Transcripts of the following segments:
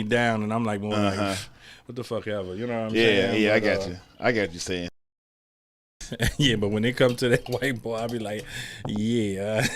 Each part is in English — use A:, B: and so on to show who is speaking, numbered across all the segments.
A: me down, and I'm like more like,
B: Uh-huh.
A: what the fuck ever, you know what I'm
B: Yeah,
A: saying?
B: yeah, I
A: But
B: got you. I got you saying.
A: yeah, but when it comes to that white boy, I be like, yeah.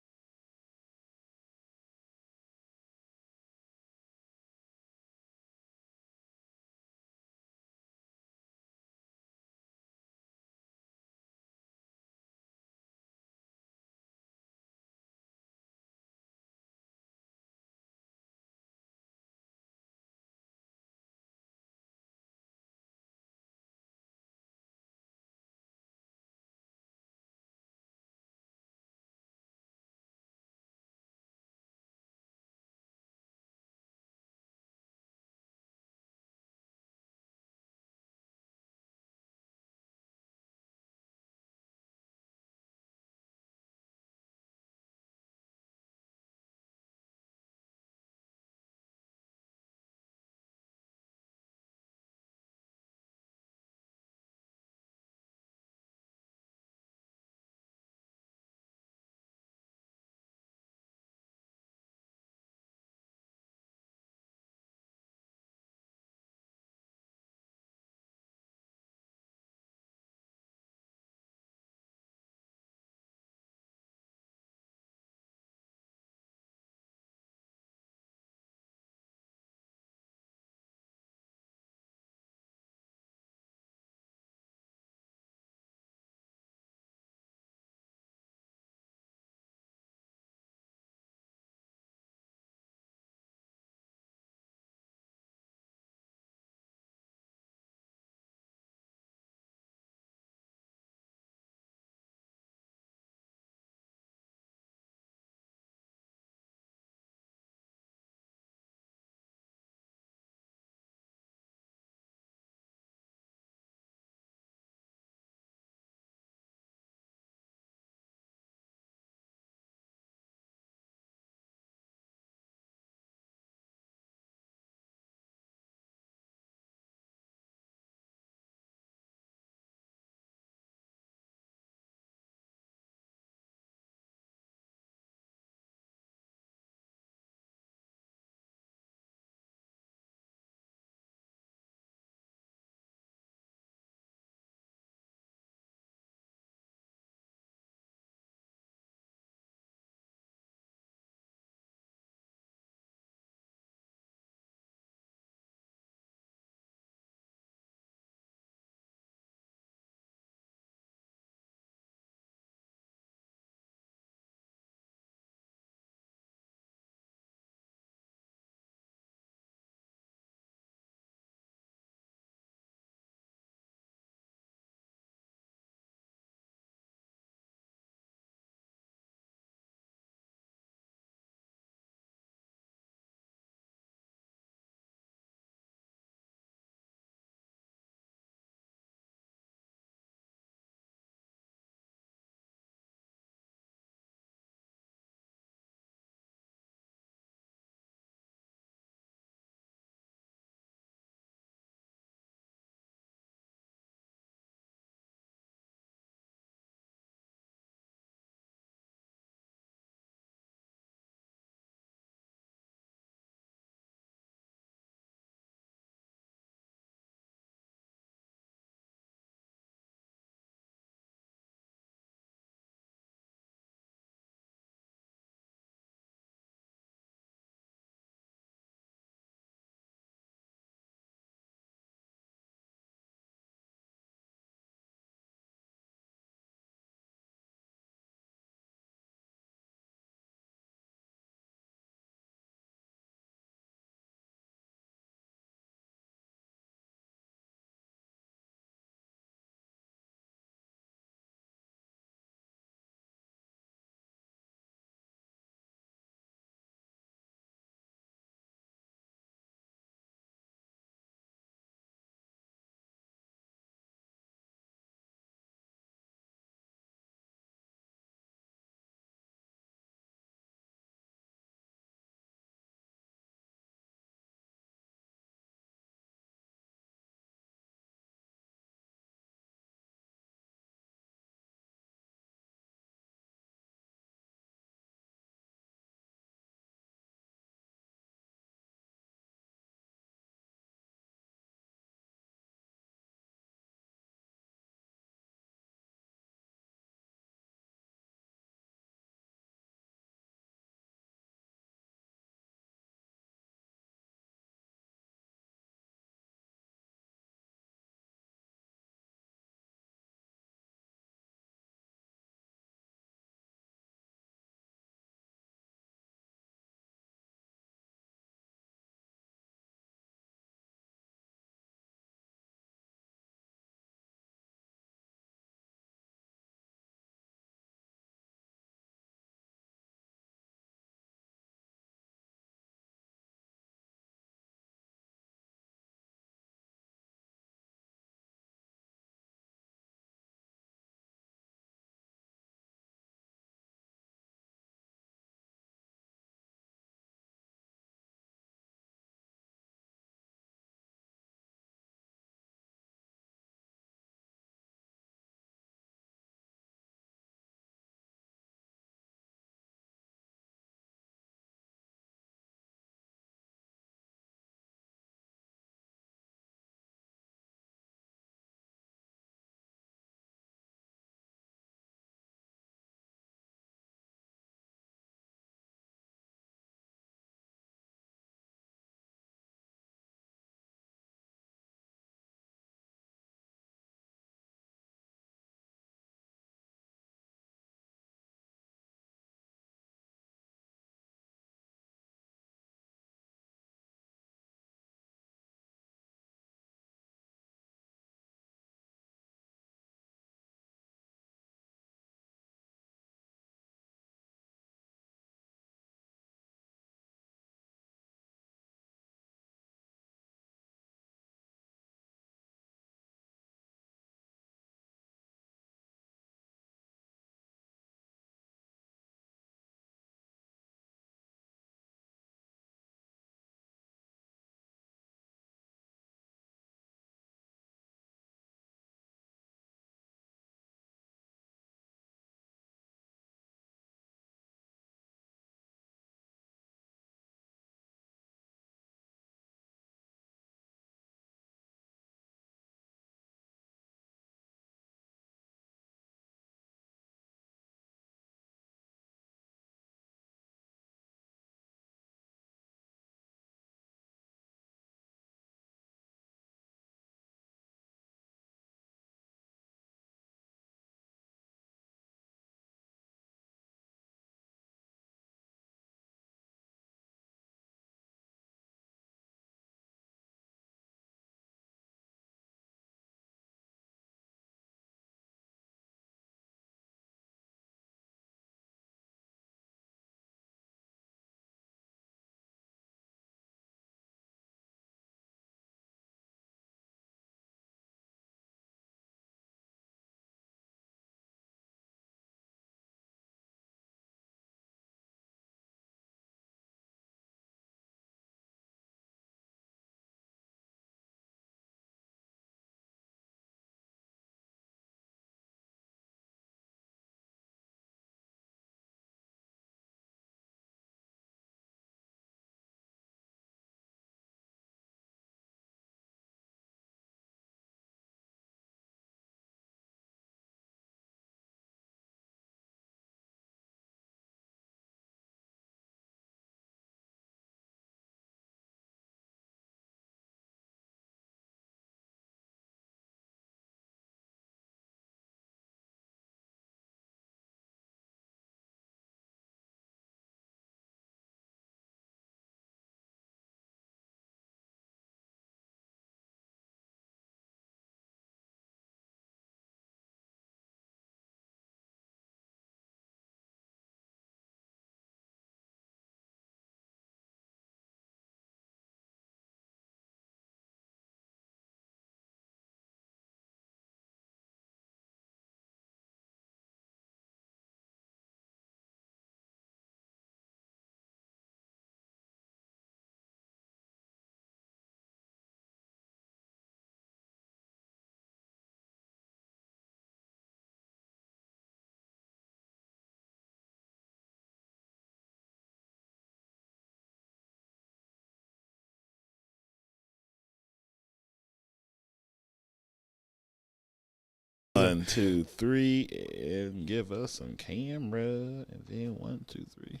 B: 1, 2, 3, and give us some camera. And then 1, 2, 3.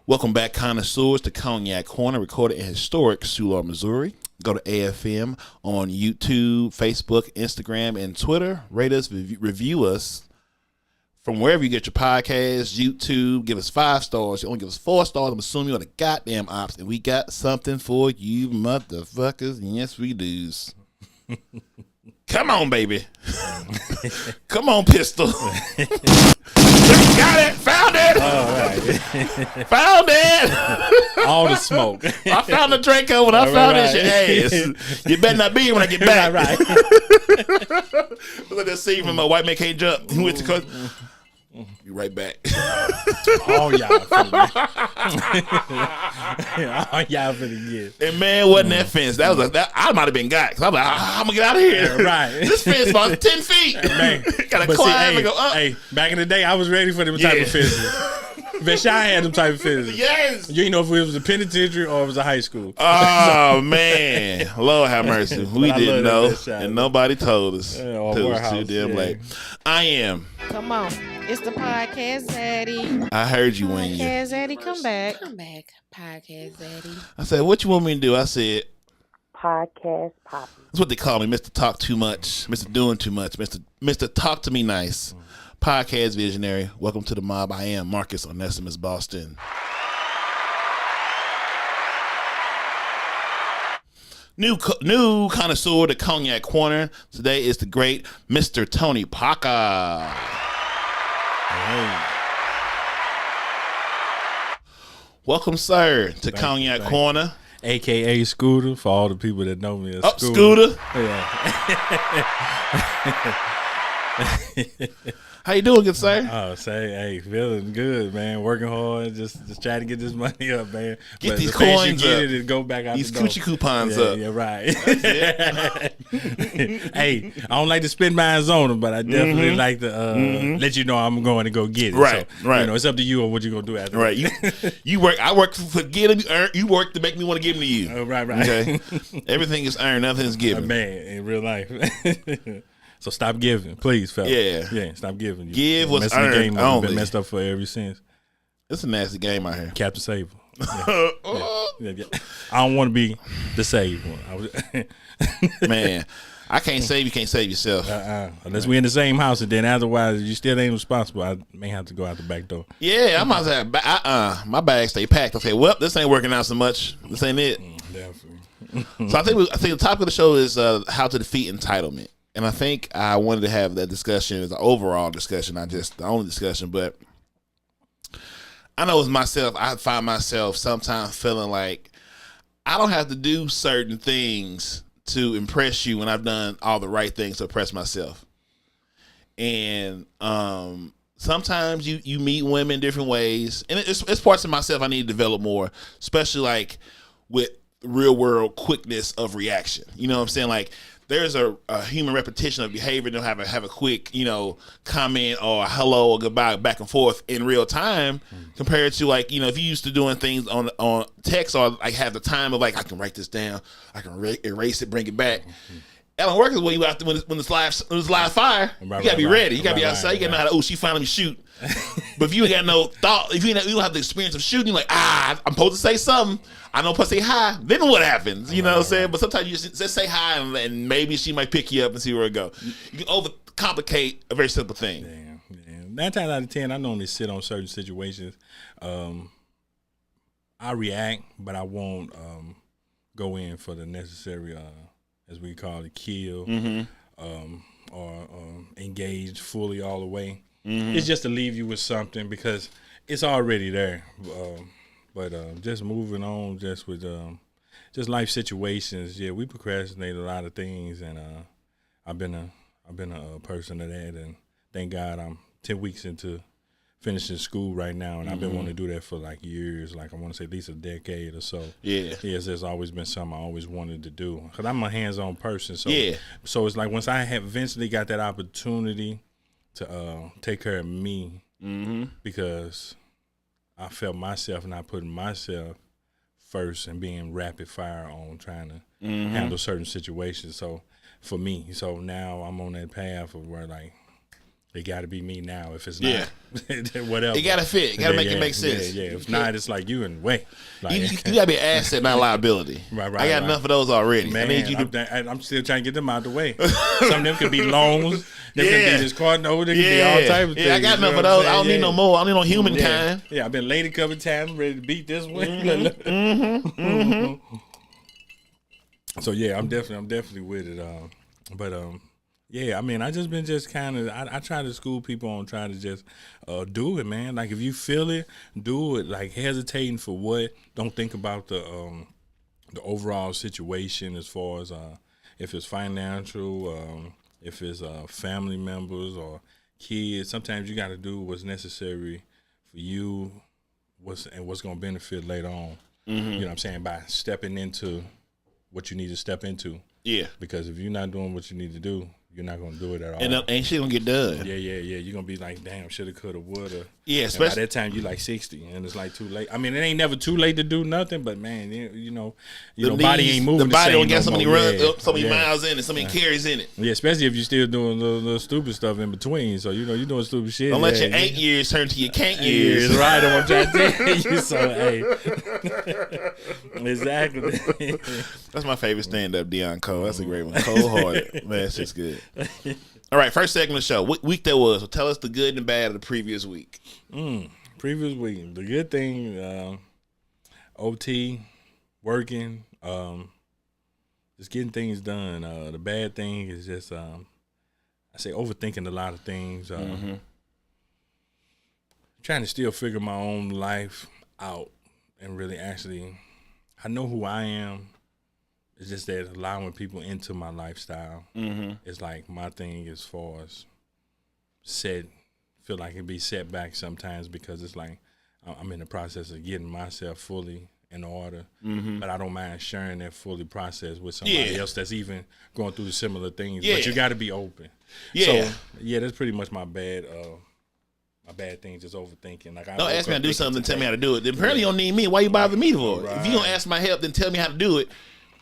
B: Welcome back, connoisseurs, to Cognac Corner, recorded in historic Soulard, Missouri. Go to AFM on YouTube, Facebook, Instagram, and Twitter. Rate us, review us. From wherever you get your podcasts, YouTube, give us 5 stars. You only give us 4 stars. I'm assuming you're the goddamn ops. And we got something for you motherfuckers. Yes, we do. Come on, baby. Come on, pistol. Got it. Found it.
A: All right.
B: Found it.
A: All the smoke.
B: I found the Draco when I found it. Your ass. You better not be here when I get back.
A: Right.
B: Look at that scene from White Man Can't Jump. He went to court. Be right back.
A: All y'all finna get. All y'all finna get.
B: And man, wasn't that fence? That was like that. I might have been got because I'm like, I'm gonna get out of here.
A: Right.
B: This fence about 10 feet.
A: Man,
B: gotta climb and go up.
A: Hey, back in the day, I was ready for them type of fences. Vashon had them type of fences.
B: Yes.
A: You didn't know if it was a penitentiary or it was a high school.
B: Oh man, Lord have mercy. We didn't know, and nobody told us.
A: It
B: was too damn late. I am.
C: Come on. It's the podcast, Zaddy.
B: I heard you when you.
C: Podcast, Zaddy, come back.
D: Come back, podcast Zaddy.
B: I said, "What you want me to do?" I said,
C: Podcast Poppy.
B: "That's what they call me, Mr. Talk Too Much, Mr. Doing Too Much, Mr. Talk to Me Nice." Podcast visionary. Welcome to the mob. I am Marcus Onesimus Boston. New connoisseur to Cognac Corner. Today is the great Mr. Tony Parker.
A: Hey.
B: Welcome, sir, to Cognac Corner.
A: AKA Scooter, for all the people that know me as
B: Up,
A: Scooter.
B: Scooter.
A: Yeah.
B: How you doing, good sir?
A: Oh, hey, feeling good, man. Working hard, just trying to get this money up, man.
B: Get
A: but
B: these
A: the pace
B: coins
A: you get
B: up.
A: it and go back out
B: These
A: the door.
B: coochie coupons
A: Yeah,
B: up.
A: yeah, right. Hey, I don't like to spend mine on them, but I definitely like to let you know I'm going to go get it.
B: Right,
A: so,
B: right.
A: You know, it's up to you on what you're gonna do after.
B: Right. You work. I work for get them. You work to make me want to give them to you.
A: Oh, right.
B: Okay. Everything is earned. Nothing is given.
A: Man, in real life. So stop giving, please, fella.
B: Yeah.
A: Stop giving. You
B: Give what's
A: messing the
B: earned
A: game up.
B: only.
A: Been messed up for ever since.
B: It's a nasty game out here.
A: Captain Save. Yeah. I don't want to be the saved one.
B: Man, I can't save you. Can't save yourself.
A: Unless we're in the same house, and then otherwise you still ain't responsible. I may have to go out the back door.
B: Yeah, I might say my bags stay packed. Okay, well, this ain't working out so much. This ain't it.
A: Definitely.
B: So I think the topic of the show is how to defeat entitlement. And I think I wanted to have that discussion as an overall discussion, not just the only discussion. But I know as myself, I find myself sometimes feeling like I don't have to do certain things to impress you when I've done all the right things to impress myself. And sometimes you meet women in different ways. And it's parts of myself I need to develop more, especially like with real world quickness of reaction. You know what I'm saying? Like, there's a human repetition of behavior. They'll have a quick, comment or hello or goodbye back and forth in real time compared to like, if you used to doing things on text or like have the time of like, I can write this down, I can erase it, bring it back. That don't work when you out there when it's live fire. You gotta be ready. You gotta be outside. You gotta know how to. Oh, she finally shoot. But if you ain't got no thought, if you don't have the experience of shooting, you're like, I'm supposed to say something. I know I'm supposed to say hi. Then what happens? You know what I'm saying? But sometimes you just say hi and maybe she might pick you up and see where it go. You can overcomplicate a very simple thing.
A: Damn. 9 times out of 10, I normally sit on certain situations. I react, but I won't go in for the necessary, as we call it, kill or engage fully all the way. It's just to leave you with something because it's already there. But just moving on, just with just life situations. Yeah, we procrastinate a lot of things, and I've been a person of that, and thank God I'm 10 weeks into finishing school right now, and I've been wanting to do that for like years. Like I want to say at least a decade or so. Yeah. Yes, there's always been something I always wanted to do because I'm a hands-on person. So So it's like once I have eventually got that opportunity to take care of me, because I felt myself not putting myself first and being rapid fire on trying to handle certain situations. So for me, so now I'm on that path of where like it got to be me now. If it's not, whatever.
B: It got to fit. It got to make it make sense.
A: Yeah. If not, it's like you in the way. Like,
B: you got to be an asset, not a liability.
A: Right.
B: I got enough of those already.
A: Man,
B: I need you to.
A: I'm still trying to get them out the way. Some of them could be loans. Them could be just cardinal. They could be all types of things.
B: Yeah, I got enough of those. I don't need no more. I don't need no humankind.
A: Yeah, I've been late a couple of times. I'm ready to beat this one. So yeah, I'm definitely with it. But yeah, I mean, I just been kind of. I try to school people on trying to just do it, man. Like if you feel it, do it. Like hesitating for what? Don't think about the overall situation as far as if it's financial, if it's family members or kids. Sometimes you got to do what's necessary for you, what's going to benefit later on. You know what I'm saying? By stepping into what you need to step into. Yeah. Because if you're not doing what you need to do, you're not gonna do it at all.
B: And ain't shit gonna get done.
A: Yeah. You're gonna be like, damn, shoulda, coulda, woulda.
B: Yeah, especially
A: and by that time you like 60, and it's like too late. I mean, it ain't never too late to do nothing, but man, you know, body ain't moving.
B: The body don't get so many
A: runs,
B: so many miles in it, so many carries in it.
A: Yeah, especially if you're still doing the stupid stuff in between. So you know you're doing stupid shit.
B: Don't let your 8 years turn to your can't years.
A: Right, I'm trying to tell you. So hey, exactly.
B: That's my favorite stand-up, Deion Cole. That's a great one. Cold-hearted, man. It's just good. All right, first segment of the show. What week that was? So tell us the good and the bad of the previous week.
A: Previous week. The good thing, OT, working, just getting things done. The bad thing is just, I say overthinking a lot of things. Trying to still figure my own life out and really actually, I know who I am. It's just that allowing people into my lifestyle is like my thing as far as feel like it be set back sometimes because it's like I'm in the process of getting myself fully in order, but I don't mind sharing that fully process with somebody else that's even going through the similar things. But you got to be open. So that's pretty much my bad. My bad thing, just overthinking. Like
B: don't ask me how to do something and tell me how to do it. Then apparently you don't need me. Why you bother me for it? If you don't ask my help, then tell me how to do it.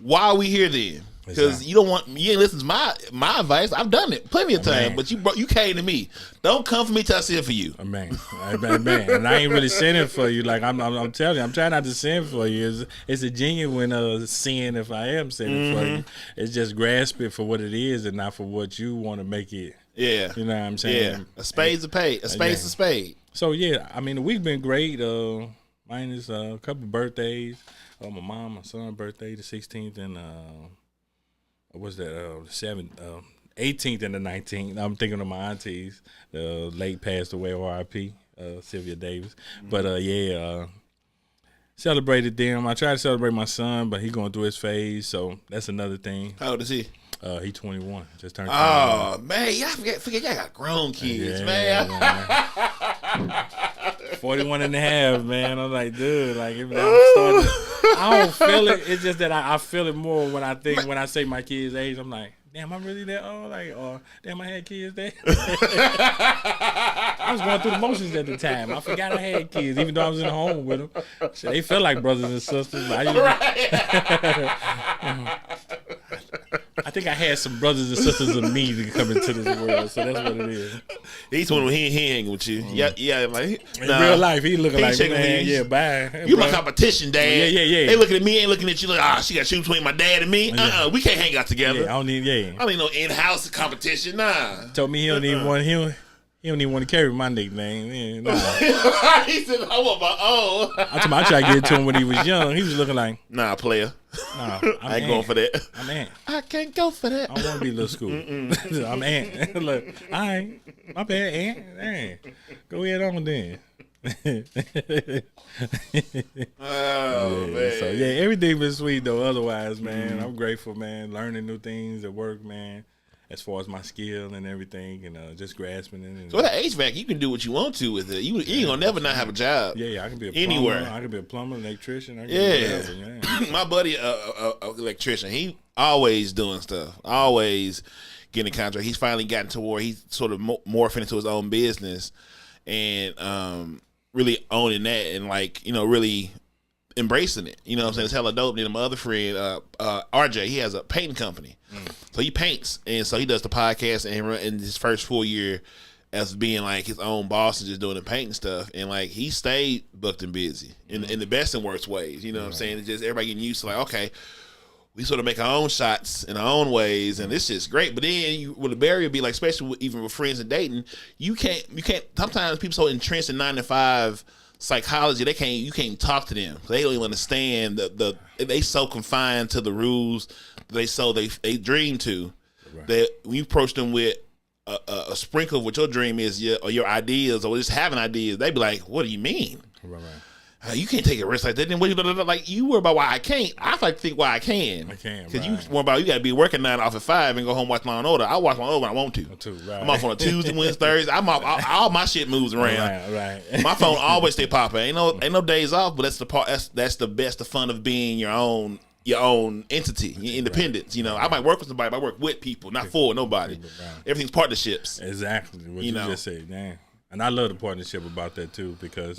B: Why are we here then? Because you ain't listen to my advice. I've done it plenty of times, but you came to me. Don't come for me till I sin for you.
A: Man. And I ain't really sinning for you. Like I'm telling you, I'm trying not to sin for you. It's a genuine sin if I am sinning for you. It's just grasp it for what it is and not for what you want to make it. Yeah. You know what I'm saying?
B: Yeah. A spade's a spade. A spade's a spade.
A: So yeah, I mean the week's been great. Mine is a couple birthdays. My mom, my son's birthday, the 16th, and what's that? The 7th, 18th, and the 19th. I'm thinking of my aunties. The late passed away, R.I.P. Sylvia Davis. But celebrated them. I tried to celebrate my son, but he going through his phase, so that's another thing.
B: How old is he?
A: He 21. Just turned 21.
B: Oh man, y'all forget y'all got grown kids, man.
A: 41 and a half, man. I'm like, dude, like I don't feel it. It's just that I feel it more when I say my kid's age. I'm like, damn, I'm really that old? Like, or damn, I had kids there. I was going through the motions at the time. I forgot I had kids, even though I was in the home with them. Shit, they felt like brothers and sisters. But I think I had some brothers and sisters of me to come into this world, so that's what it is.
B: He's one when he hanging with you. Yeah, like
A: in real life, he looking like, man, yeah, bye.
B: You my competition, Dad.
A: Yeah.
B: They looking at me, ain't looking at you like, she got to choose between my dad and me. We can't hang out together.
A: Yeah, I don't need
B: no in-house competition, nah.
A: Told me he don't even want him. He don't even want to carry my nickname. Nah.
B: He said, I want my own.
A: I tried to get it to him when he was young. He was looking like,
B: nah, player.
A: Nah,
B: I ain't going for that.
A: I'm Ant.
B: I can't go for that.
A: I don't want to be little school. I'm Ant. Look, all right. My bad, Ant. Hey, go ahead on then.
B: Man.
A: So everything been sweet though. Otherwise, man, I'm grateful, man. Learning new things at work, man. As far as my skill and everything, and just grasping it. And,
B: so with that HVAC, you can do what you want to with it. You ain't gonna never not have a job.
A: Yeah, I can be a plumber. Anywhere. I can be a plumber, electrician. I can
B: do whatever, my buddy, electrician, he always doing stuff, always getting a contract. He's finally gotten to where he's sort of morphing into his own business and really owning that, and really embracing it. You know what I'm saying? It's hella dope. Then my other friend, RJ, he has a painting company. So he paints, and so he does the podcast, and in his first full year as being like his own boss and just doing the painting stuff, and like he stayed booked and busy in the best and worst ways. You know what I'm saying? It's just everybody getting used to like, okay, we sort of make our own shots in our own ways, and it's just great. But then with the barrier be like, especially even with friends and dating, you can't. Sometimes people so entrenched in 9-to-5 psychology, you can't talk to them. They don't even understand they so confined to the rules they dream to, that when you approach them with a sprinkle of what your dream is, or your ideas, or just having ideas, they be like, "What do you mean?
A: Right.
B: You can't take a risk like that." Then what like you worry about why I can't. I like to think why I can. Because you worry about you got to be working 9 off at 5 and go home watch Law and Order. I watch Law and Order when I want to. Right. I'm off on a Tuesday, Wednesday, Thursday. I'm off. All my shit moves around. Right. My phone always stay popping. Ain't no days off. But that's the part. That's the best. The fun of being your own entity, your independence. You know, I might work with somebody, but I work with people, not for nobody. Everything's partnerships.
A: Exactly what you just said, man. And I love the partnership about that too, because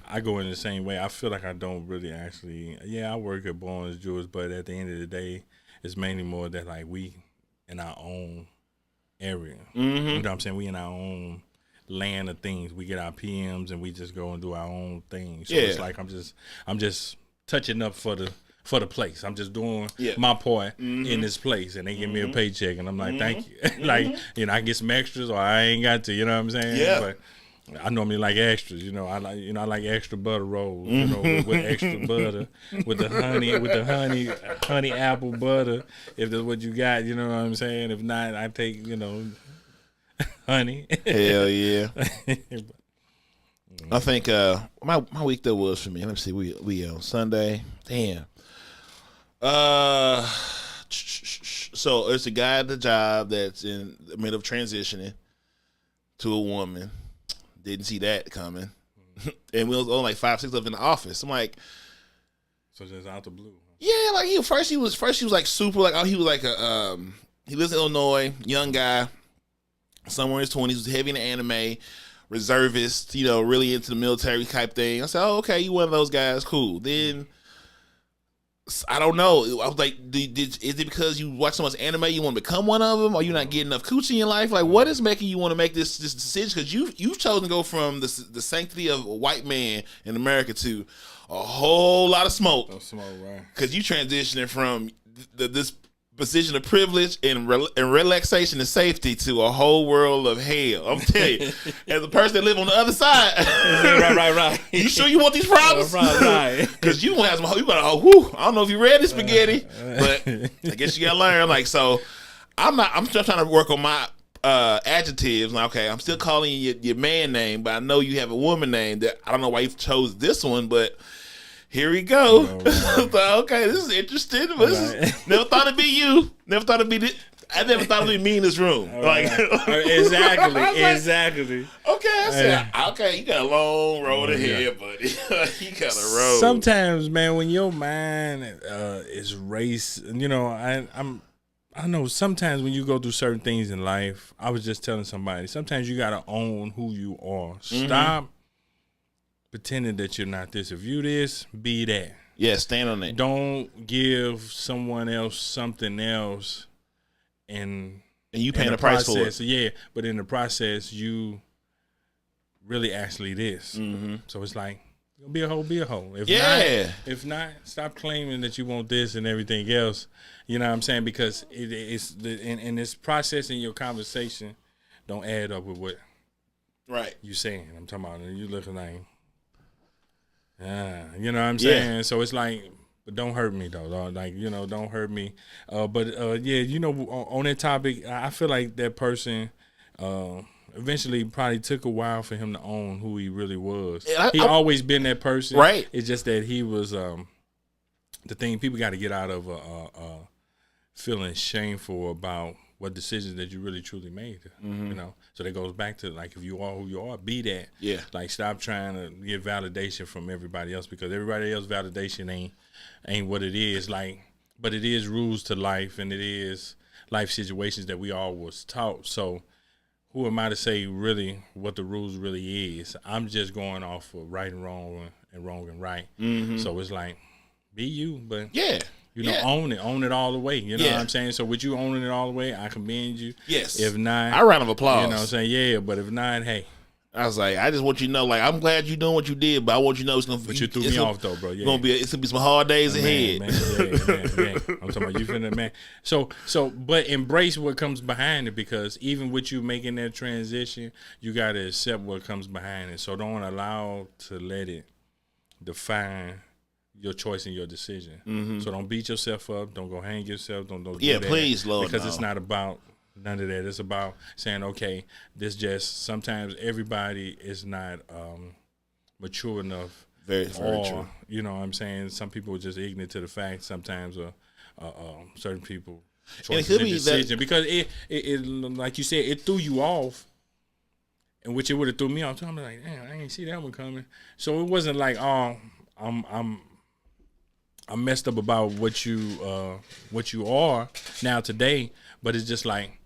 A: I go in the same way. I feel like I don't really actually. Yeah, I work at Barnes Jewels, but at the end of the day, it's mainly more that like we in our own area. You know what I'm saying? We in our own land of things. We get our PMs and we just go and do our own thing. So it's like I'm just touching up for the place. I'm just doing my part in this place, and they give me a paycheck, and I'm like, thank you. Like, you know, I get some extras, or I ain't got to. You know what I'm saying?
B: Yeah.
A: But I normally like extras. You know, I like extra butter rolls. You know, with extra butter, with the honey apple butter. If that's what you got, you know what I'm saying. If not, I take honey.
B: Hell yeah. I think my week though was for me. Let me see. We on Sunday. Damn. So there's a guy at the job that's in the middle of transitioning to a woman. Didn't see that coming. And we was only like 5-6 of them in the office. I'm like,
A: so just out the blue.
B: Yeah, like he was like super like he was like he lives in Illinois, young guy, somewhere in his 20s, was heavy in anime, reservist, really into the military type thing. I said, oh, okay, you one of those guys, cool. Then I don't know. I was like, is it because you watch so much anime you want to become one of them? Or you not getting enough coochie in your life? Like, what is making you want to make this decision? Because you've chosen to go from the sanctity of a white man in America to a whole lot of smoke.
A: Right?
B: Because you transitioning from this position of privilege and relaxation and safety to a whole world of hell. I'm telling you, as a person that live on the other side,
A: right.
B: You sure you want these problems?
A: Right.
B: Because you gonna have some. You gotta. Whew, I don't know if you read this spaghetti, but I guess you gotta learn. Like, so, I'm still trying to work on my adjectives. Like, okay, I'm still calling you your man name, but I know you have a woman name that I don't know why you chose this one, but. Here we go. So, okay, this is interesting. But never thought it'd be you. Never thought it'd be I never thought it'd be me in this room.
A: Exactly.
B: Okay, I said, okay, you got a long road ahead, buddy. You got a road.
A: Sometimes, man, when your mind is race, I know sometimes when you go through certain things in life, I was just telling somebody, sometimes you got to own who you are. Stop pretending that you're not this. If you this, be that.
B: Yeah, stand on it.
A: Don't give someone else something else, and
B: you paying the price for it.
A: Yeah, but in the process, you really actually this. So it's like, be a hoe, be a hoe. If not, stop claiming that you want this and everything else. You know what I'm saying? Because it's in this process in your conversation, don't add up with what you saying. I'm talking about you looking like. You know what I'm saying? Yeah. So it's like, but don't hurt me though. Like, don't hurt me. On that topic, I feel like that person eventually probably took a while for him to own who he really was. He always been that person.
B: Right.
A: It's just that he was the thing people got to get out of feeling shameful about what decisions that you really truly made. So that goes back to, like, if you are who you are, be that.
B: Yeah.
A: Like, stop trying to get validation from everybody else, because everybody else's validation ain't what it is. Like, but it is rules to life, and it is life situations that we all was taught. So who am I to say really what the rules really is? I'm just going off of right and wrong and wrong and right.
B: Mm-hmm.
A: So it's like, be you, but
B: Yeah.
A: you know, own it all the way. You know what I'm saying? So with you owning it all the way, I commend you.
B: Yes.
A: If not,
B: a round of applause.
A: You know what I'm saying? Yeah, but if not, hey.
B: I was like, I just want you to know, like, I'm glad you doing what you did, but I want you to know it's gonna.
A: But you threw me off though, bro. Yeah.
B: It's gonna be some hard days ahead.
A: Man, yeah. I'm talking about you finna, man. So, but embrace what comes behind it, because even with you making that transition, you gotta accept what comes behind it. So don't allow to let it define your choice and your decision. Mm-hmm. So don't beat yourself up. Don't go hang yourself. Don't do that.
B: Please, Lord,
A: because it's not about none of that. It's about saying, okay, sometimes everybody is not mature enough.
B: Very true.
A: You know what I'm saying? Some people are just ignorant to the fact sometimes certain people choices and decisions. Because it, like you said, it threw you off, and which it would have threw me off too. I'm like, damn, I ain't see that one coming. So it wasn't like, oh, I'm messed up about what you are now today, but it's just like,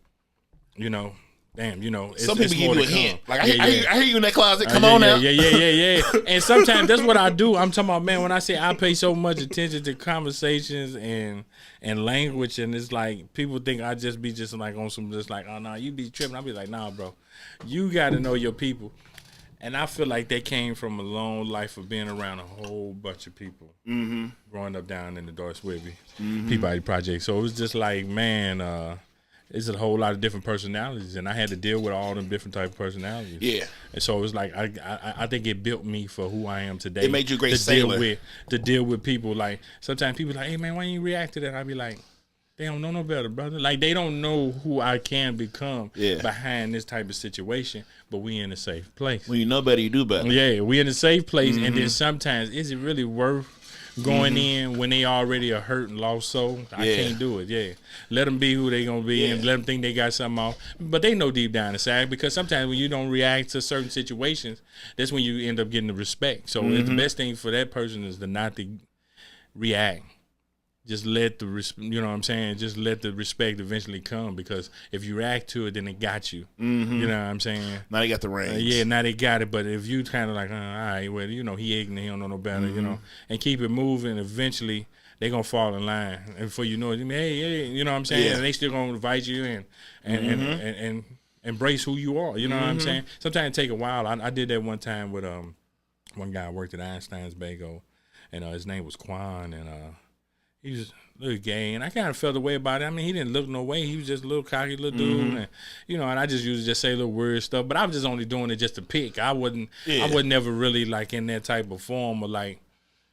A: you know, damn, you know,
B: some people give you a hint. Like, I hear you in that closet. Come
A: on
B: now.
A: Yeah. And sometimes that's what I do. I'm talking about, man, when I say I pay so much attention to conversations and language, and it's like people think I just be just like on some just like, oh no, you be tripping. I'll be like, nah, bro, you got to know your people. And I feel like that came from a long life of being around a whole bunch of people, growing up down in the Doris Whitby Peabody Project. So it was just like, man, it's a whole lot of different personalities, and I had to deal with all them different type of personalities. Yeah, and so it was like I think it built me for who I am today.
B: It made you a great sailor.
A: To deal with people. Like sometimes people like, hey man, why you react to that? I be like, they don't know no better, brother. Like they don't know who I can become behind this type of situation. But we in a safe place.
B: When you know better, you do better.
A: Yeah, we in a safe place, and then sometimes is it really worth going in when they already a hurt and lost soul? I can't do it. Yeah, let them be who they gonna be, and let them think they got something off. But they know deep down inside, because sometimes when you don't react to certain situations, that's when you end up getting the respect. So the best thing for that person is to not to react. Just let you know what I'm saying? Just let the respect eventually come, because if you react to it, then it got you. You know what I'm saying?
B: Now they got the reins.
A: Now they got it. But if you kind of like, all right, well, you know, he ignorant, he don't know no better, you know, and keep it moving, eventually they gonna fall in line. And before you know it, hey, you know what I'm saying? And they still gonna invite you in and embrace who you are. You know what I'm saying? Sometimes it take a while. I did that one time with one guy I worked at Einstein's Bagel, and his name was Quan, and he was a little gay, and I kind of felt the way about it. I mean, he didn't look no way. He was just a little cocky little dude, and you know. And I just used to just say little weird stuff. But I was just only doing it just to pick. I wasn't never really like in that type of form or like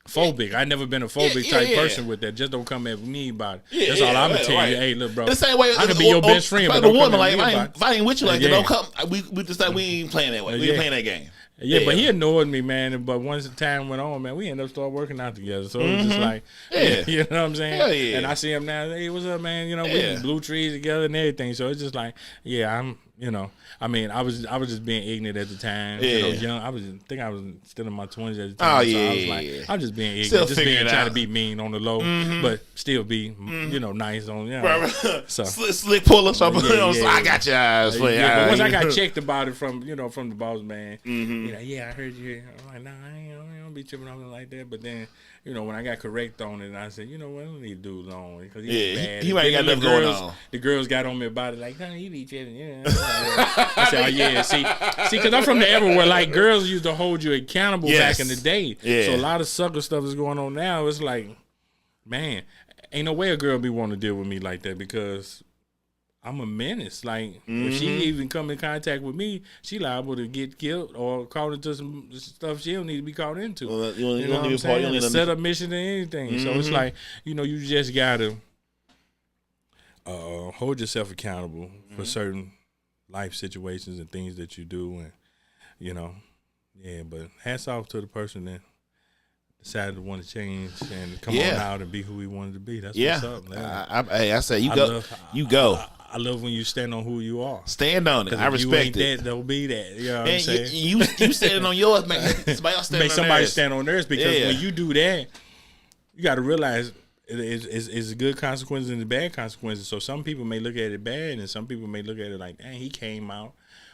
A: phobic. I never been a phobic type person with that. Just don't come at me about it. That's all I'm gonna tell you. Hey, look, bro.
B: The same way
A: I could be your best friend, but don't come at me about it.
B: If I ain't with you like that, don't come. We decide we ain't playing that way. We ain't playing that game.
A: Yeah, but he annoyed me, man. But once the time went on, man, we ended up start working out together. So it was just like, you know what I'm saying?
B: Hell yeah.
A: And I see him now. Hey, what's up, man? You know, we blew trees together and everything. So it's just like, I'm, you know, I mean, I was just being ignorant at the time. You know, young. I think I was still in my 20s at the time.
B: Oh
A: so I was like, I'm just being ignorant, just trying to be mean on the low, but still be, you know, nice on. You know, so
B: slick puller. So I got your eyes.
A: But once I got checked about it from the boss man, you know, I heard you. I'm like, nah, I don't be tripping on him like that. But then, you know, when I got correct on it, I said, you know what, I don't need to do it on because he's bad.
B: He might got nothing going on.
A: The girls got on me about it, like, honey, you be tripping. Yeah. I said, oh yeah, see, because I'm from the era where like girls used to hold you accountable back in the day. Yeah. So a lot of sucker stuff is going on now. It's like, man, ain't no way a girl be wanting to deal with me like that because I'm a menace. Like, if she even come in contact with me, she liable to get killed or caught into some stuff she don't need to be caught into.
B: Well,
A: you know what I'm saying? Set up mission or anything. So it's like, you know, you just gotta hold yourself accountable for certain life situations and things that you do, and you know, but hats off to the person that decided to want to change and come on out and be who he wanted to be. That's what's up, man.
B: I say you go.
A: I love when you stand on who you are.
B: Stand on it. I respect
A: it. That, don't be that. You know what I'm saying?
B: You standing on yours, man. Somebody else
A: make somebody stand on theirs, because when you do that, you got to realize it's good consequences and the bad consequences. So some people may look at it bad, and some people may look at it like, dang, he came out.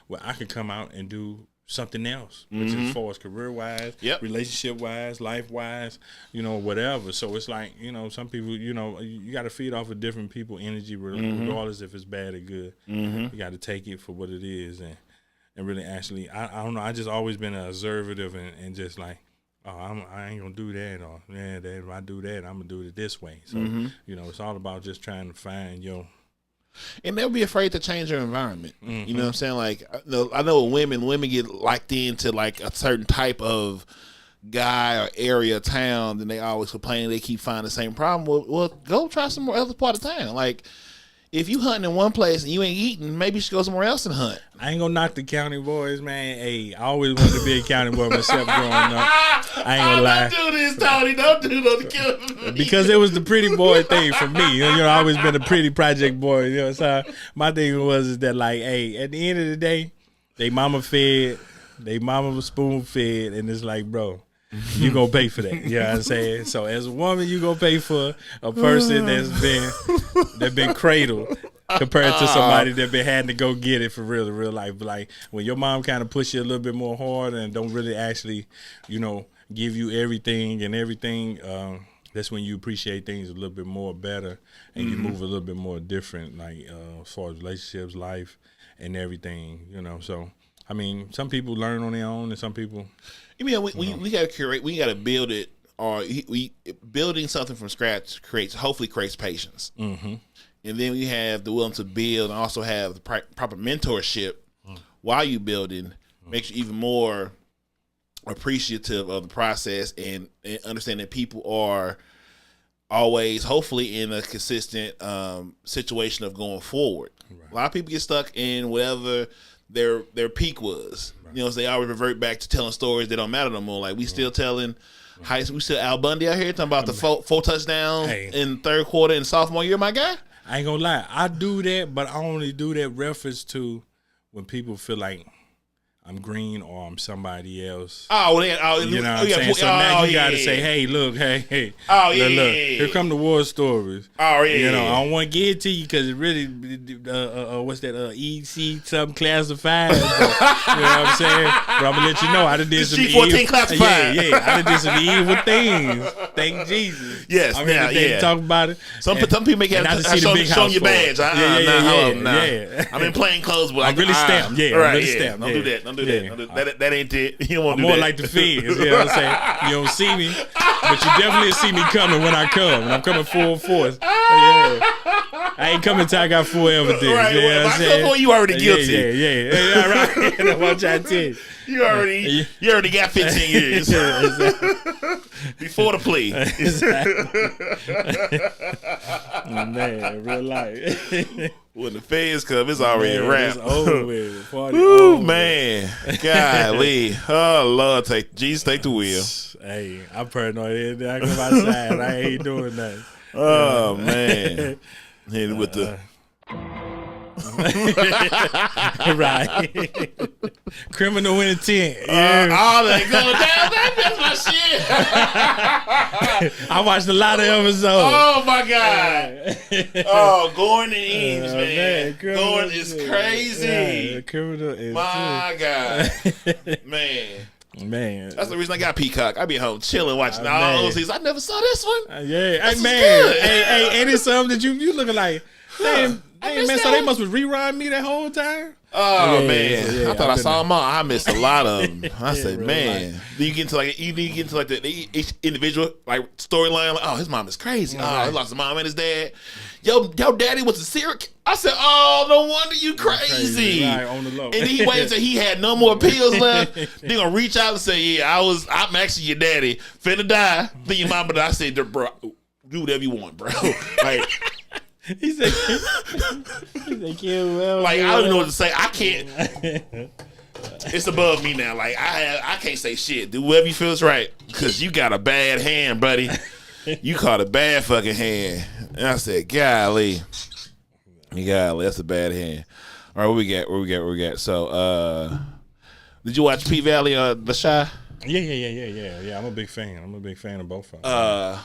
A: Well, I could come out and do something else, which is as far as career wise, relationship wise, life wise, whatever. So it's like, some people, you got to feed off of different people energy, regardless if it's bad or good. You got to take it for what it is, and really actually, I don't know. I just always been an observative and just like, oh, I ain't gonna do that, or if I do that, I'm gonna do it this way. So it's all about just trying to find
B: And they'll be afraid to change their environment. You know what I'm saying? Like, I know women get locked into like a certain type of guy or area of town, then they always complain they keep finding the same problem. Well, go try some more other part of town. Like, if you hunting in one place and you ain't eating, maybe you should go somewhere else and hunt.
A: I ain't gonna knock the county boys, man. Hey, I always wanted to be a county boy myself growing up. I ain't gonna lie.
B: Don't do this, Tony. Don't do this.
A: Because it was the pretty boy thing for me. I always been a pretty project boy. So my thing is that, like, hey, at the end of the day, they mama fed, they mama was spoon fed, and it's like, bro, you gonna pay for that. You know what I'm saying? So as a woman, you gonna pay for a person that's been cradled compared to somebody that been having to go get it for real life. But like when your mom kind of push you a little bit more hard and don't really actually, give you everything, that's when you appreciate things a little bit more better, and you move a little bit more different, like as far as relationships, life, and everything. So I mean, some people learn on their own, and some people.
B: We gotta curate. We gotta build it, or building something from scratch hopefully creates patience. And then we have the willing to build, and also have the proper mentorship while you building, makes you even more appreciative of the process, and understand that people are always hopefully in a consistent situation of going forward. Right. A lot of people get stuck in whatever their peak was. So they always revert back to telling stories that don't matter no more. Like we still telling we still Al Bundy out here talking about the four touchdowns in third quarter in sophomore year, my guy.
A: I ain't gonna lie, I do that, but I only do that reference to when people feel like I'm green or I'm somebody else.
B: You know what
A: I'm saying? So now you gotta say, hey, look, hey. Look, here come the war stories. I don't want to get it to you because it really, what's that, EC something classified. But, you know what I'm saying? But I'm gonna let you know I done did some
B: G14 classified.
A: Yeah, I done did some evil things. Thank Jesus.
B: Yes,
A: I'm here today to talk about it.
B: Some people make it showing your badge.
A: Yeah.
B: I'm in plain clothes, but
A: I'm really stamped. Yeah, I'm really stamped.
B: Don't do that. Don't do that. That ain't it. You don't want to do
A: more
B: that.
A: like the feds. You know what I'm saying? You don't see me, but you definitely see me coming when I come. And I'm coming full force. Yeah. I ain't coming till I got full evidence.
B: Right.
A: You know what I'm saying?
B: Before you already guilty.
A: Yeah. Right. That's what I'm trying to tell you.
B: You already got 15 years. Before the plea.
A: Man, real life.
B: When the feds come, it's already a wrap.
A: It's over with. Party
B: Ooh,
A: over.
B: Man. Golly. Oh, Lord. Jesus, take the wheel.
A: Hey, I'm paranoid. I come outside. I ain't doing nothing.
B: Oh, man. Hit with the...
A: Right. Criminal intent.
B: All that going down. That's my shit.
A: I watched a lot of episodes.
B: Oh my God. Oh, Gordon and Eames, man. Gordon is crazy.
A: Yeah, criminal is
B: my God. Man. That's the reason I got Peacock. I be home chilling watching all those things. I never saw this one.
A: Hey, man. Hey, ain't it something that you looking like, damn. Hey, man, so they must have rewind me that whole time?
B: Oh, man. Yeah, I thought I saw them all. I missed a lot of them. I said, man. Then you get into like each individual like storyline. Like, oh, his mom is crazy. Oh, he lost his mom and his dad. Yo, daddy was a serial killer. I said, oh, no wonder you crazy.
A: Right, on the low.
B: And then he waited until he had no more pills left. They gonna reach out and say, yeah, I'm actually your daddy. Finna die. Then your mama, I said, bro, do whatever you want, bro. Like,
A: He said, kill well.
B: Like, I don't know what to say. I can't. It's above me now. Like, I can't say shit. Do whatever you feel is right. Because you got a bad hand, buddy. You caught a bad fucking hand. And I said, golly. That's a bad hand. All right, what we got? So, did you watch P Valley or The Chi?
A: Yeah. I'm a big fan. of both of them.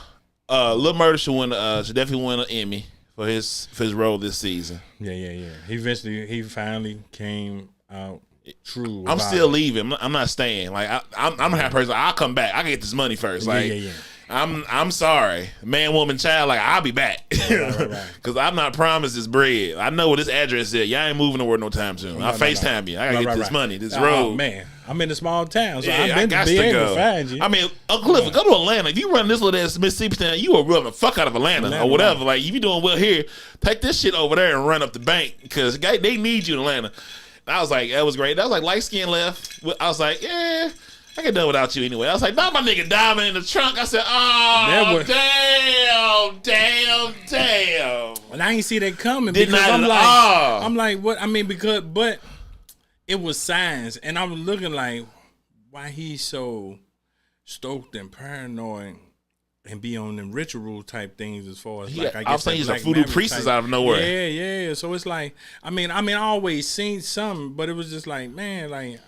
B: Lil Murda should definitely win an Emmy for his role this season.
A: Yeah. He finally came out true.
B: I'm still leaving. I'm not staying. Like I'm the kind of person. I'll come back. I can get this money first. Like I'm sorry, man, woman, child. Like I'll be back because I'm not promised this bread. I know what this address is. Y'all ain't moving nowhere no time soon. I'll FaceTime you. I gotta get this money. This road,
A: man. I'm in a small town, so
B: yeah,
A: I've been to be able to find you.
B: I mean, Uncle Clifford, go to Atlanta. If you run this little ass Mississippi town, you will run the fuck out of Atlanta or whatever. Like if you doing well here, take this shit over there and run up the bank because they need you in Atlanta. And I was like, that was great. That was like light skin left. I was like, yeah. I can do without you anyway. I was like, not my nigga Diamond in the trunk. I said, oh, damn.
A: And I ain't see that coming I'm like, what? I mean, but it was signs. And I was looking like, why he's so stoked and paranoid and be on them ritual type things as far as I
B: was saying he's a voodoo priestess out of nowhere.
A: Yeah. So it's like, I mean, I always seen something, but it was just like, man, like...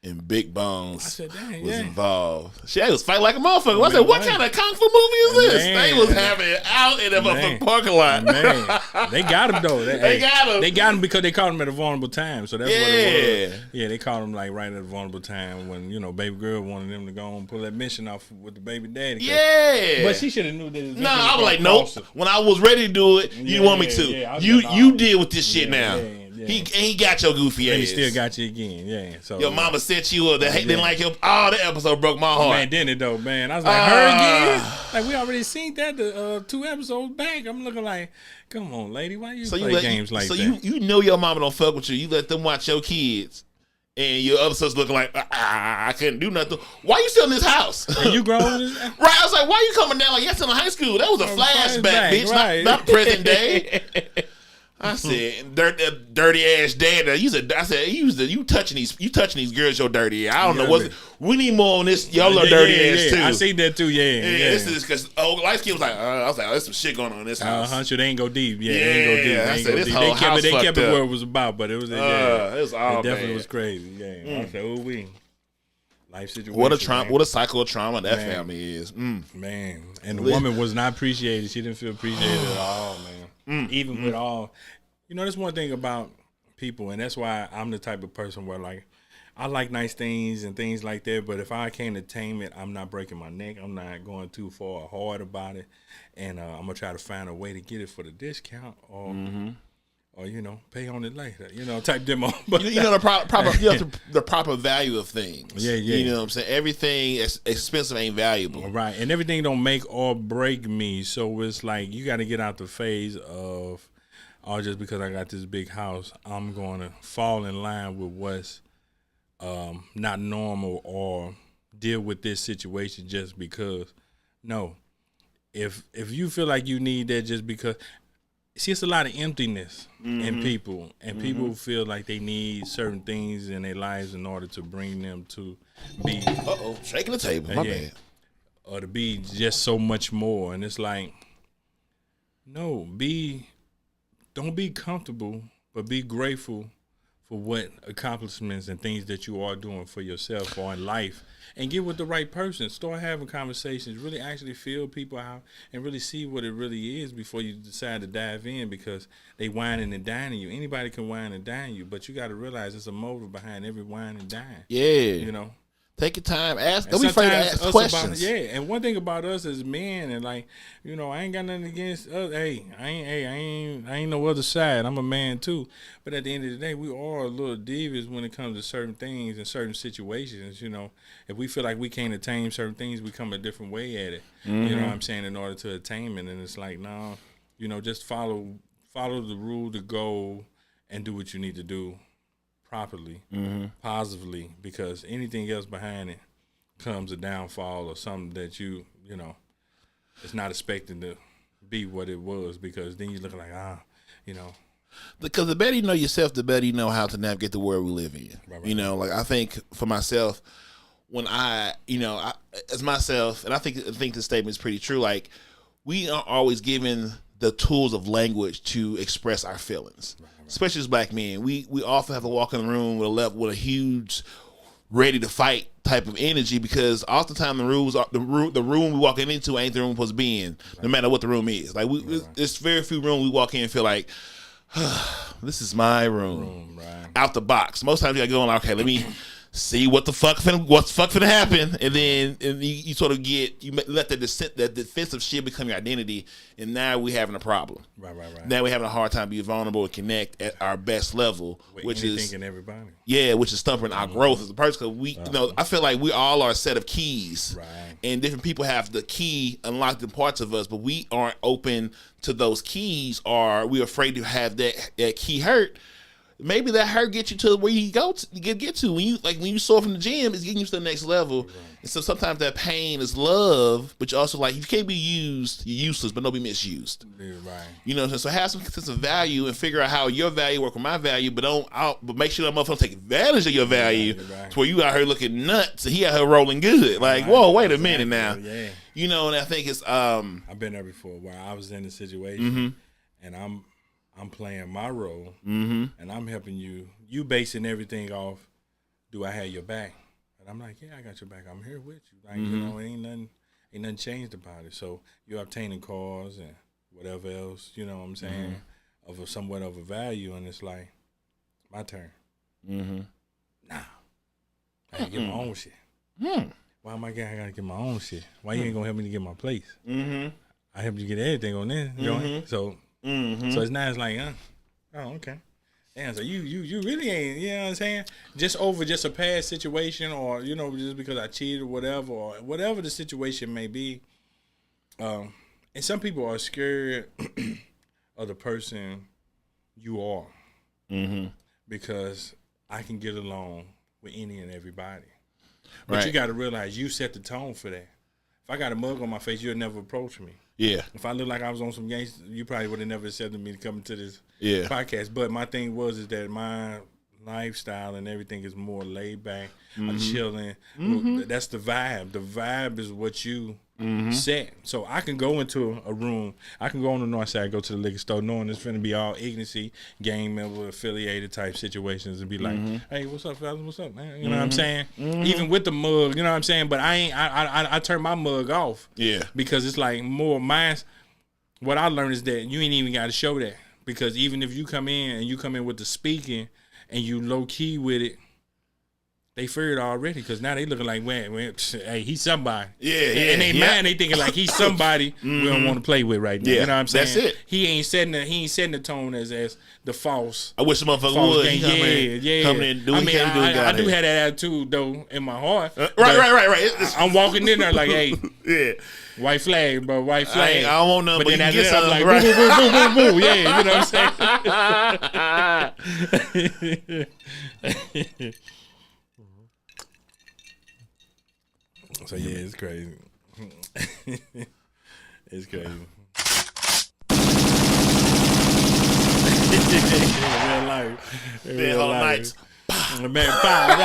B: and Big Bones
A: I said, dang,
B: was involved. She was fighting like a motherfucker. I said, what kind of kung fu movie is this? They was having it out in the motherfucking parking lot.
A: Man, they got him though.
B: They got him.
A: They got him because they caught him at a vulnerable time. So that's what it was. Yeah, they caught him like right at a vulnerable time when baby girl wanted them to go and pull that mission off with the baby daddy.
B: Yeah,
A: but she should have knew that.
B: No, I was like, nope. When I was ready to do it, you want me to. You deal with this shit now. Yeah. He got your goofy ass.
A: And he still got you again. Yeah. So
B: your mama set you up. Didn't like him. Oh, that episode broke my heart.
A: Man, didn't it though, man? I was like, her again? Like we already seen that the 2 episodes back. I'm looking like, come on, lady, why you play games like that? So
B: you know your mama don't fuck with you. You let them watch your kids. And your other sister's looking like, I couldn't do nothing. Why you still in this house?
A: And you grown?
B: Right. I was like, why you coming down like you're still in high school? That was a flashback, bitch. Right. Not present day. I said, dirty ass dad. I said, you touching these girls, your dirty ass. I don't know. We need more on this. Y'all are dirty ass too.
A: I seen that too. Yeah.
B: This is because light skin was like, I was like, there's some shit going on in this house.
A: Sure, they ain't go deep. Yeah, they ain't go deep.
B: I said, this whole house
A: they kept it
B: up.
A: where it was about, but it was.
B: It was all
A: it definitely
B: bad.
A: was crazy. Yeah. I said, life situation.
B: What a trauma! What a cycle of trauma that family is.
A: Man, and the woman was not appreciated. She didn't feel appreciated at all, man. Even with all. That's one thing about people, and that's why I'm the type of person where, like, I like nice things and things like that, but if I can't attain it, I'm not breaking my neck. I'm not going too far or hard about it, and I'm going to try to find a way to get it for the discount or pay on it later, type demo. But
B: the proper value of things.
A: Yeah.
B: You know what I'm saying? Everything expensive ain't valuable.
A: Right, and everything don't make or break me, so it's like you got to get out the phase of, just because I got this big house, I'm going to fall in line with what's not normal or deal with this situation just because. No. If you feel like you need that just because. See, it's a lot of emptiness in people, and people feel like they need certain things in their lives in order to bring them to be.
B: Shaking the table. My bad.
A: Or to be just so much more. And it's like, no, don't be comfortable, but be grateful for what accomplishments and things that you are doing for yourself or in life, and get with the right person. Start having conversations. Really actually feel people out and really see what it really is before you decide to dive in, because they whining and dining you. Anybody can whine and dine you, but you got to realize there's a motive behind every wine and dine.
B: Yeah. Take your time. Ask. Don't be afraid to ask questions.
A: And one thing about us as men, and like, I ain't got nothing against us. Hey, I ain't no other side. I'm a man too. But at the end of the day, we are a little devious when it comes to certain things and certain situations. If we feel like we can't attain certain things, we come a different way at it. You know what I'm saying? In order to attain it, and it's like, no, just follow the rule, the goal, and do what you need to do. Properly, positively, because anything else behind it comes a downfall or something that it's not expecting to be what it was, because then you look like,
B: Because the better you know yourself, the better you know how to navigate the world we live in. Right. Like I think for myself, when as myself, and I think the statement is pretty true, like we are always given the tools of language to express our feelings. Right. Especially as black men, we often have to walk in the room with a huge, ready to fight type of energy, because oftentimes the room we walk into ain't the room we're supposed to be in, no matter what the room is. Like there's very few rooms we walk in and feel like, This is my room.
A: Right.
B: Out the box. Most times you gotta go on, okay, let me see what's the fuck finna happen, and then you sort of let that defensive shit become your identity, and now we having a problem.
A: Right.
B: Now we're having a hard time being vulnerable and connect at our best level, which is
A: everybody.
B: Yeah, which is stumping our growth as a person. Because I feel like we all are a set of keys,
A: right?
B: And different people have the key unlocked in parts of us, but we aren't open to those keys, or we're afraid to have that key hurt. Maybe that hurt get you to where you get to when you soar from the gym, it's getting you to the next level. Right. And so sometimes that pain is love, but you also like you can't be used, you're useless, but don't be misused.
A: Yeah, right.
B: You know, so have some sense of value and figure out how your value work with my value, but make sure that motherfucker take advantage of your value to where you out here looking nuts and he out here rolling good. Like, whoa, wait a minute now.
A: Yeah.
B: You know, and I think it's
A: I've been there before where I was in a situation and I'm playing my role, and I'm helping you. You basing everything off, do I have your back? And I'm like, yeah, I got your back. I'm here with you. Like, you know, ain't nothing changed about it. So you're obtaining cars and whatever else, you know what I'm saying, of somewhat of a value, and it's like, my turn. Nah, I gotta get my own shit. Why am I gotta get my own shit? Why you ain't gonna help me to get my place? I help you get everything on there, you know? So it's not like, oh, okay. Damn, so you really ain't, you know what I'm saying? Just over just a past situation, or, you know, just because I cheated or whatever the situation may be. And some people are scared of the person you are. Because I can get along with any and everybody. But you got to realize you set the tone for that. If I got a mug on my face, you'll never approach me.
B: Yeah.
A: If I look like I was on some games, you probably would have never accepted me to come to this podcast. But my thing is that my lifestyle and everything is more laid back. I'm chilling. That's the vibe. The vibe is what you set. So I can go into a room. I can go on the north side, go to the liquor store, knowing it's finna be all ignorancy, gang member, affiliated type situations, and be like, "Hey, what's up, fellas? What's up, man?" You know what I'm saying? Even with the mug, you know what I'm saying. But I turn my mug off. Yeah. Because it's like more mine. What I learned is that you ain't even got to show that, because even if you come in with the speaking and you low key with it, they feared already, because now they looking like, man, hey, he's somebody. Yeah. And they mind, they thinking like he's somebody we don't want to play with right now. You know what I'm saying? That's it. He ain't setting the tone as the false.
B: I wish the motherfucker would.
A: Come in, do I do have that attitude though in my heart.
B: Right.
A: I'm walking in there like, hey, white flag, bro, white flag.
B: I don't want nothing, but you can get something.
A: I'm like, boo, yeah, you know what I'm saying? So yeah, it's crazy. It's crazy. In real life. Man, pop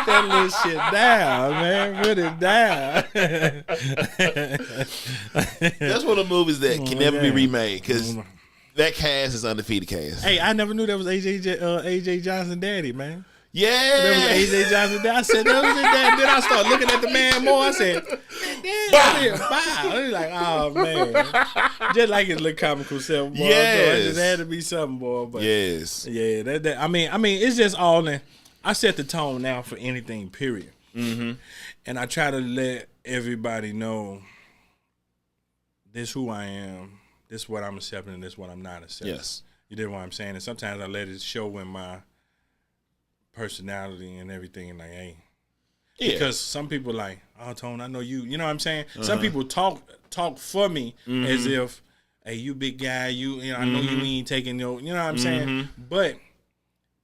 A: that little shit down, man. Put it down.
B: That's one of the movies that can never be remade, because that cast is undefeated cast.
A: Hey, I never knew that was AJ Johnson daddy, man.
B: Yeah,
A: that was AJ Johnson. I said that was his dad. Then I started looking at the man more. I said, "Damn, wow!" I was like, "Oh man," just like his little comical self, boy. Yes, it just had to be something, boy. But yes, yeah. That I mean, it's just all in. I set the tone now for anything, period. And I try to let everybody know this who I am, this what I'm accepting, and this what I'm not accepting. Yes, you did what I'm saying. And sometimes I let it show in my personality and everything, and like, hey, because some people like, oh, Tone, I know you. You know what I'm saying? Some people talk for me as if, hey, you big guy, you know, I know you ain't taking no, you know what I'm saying? But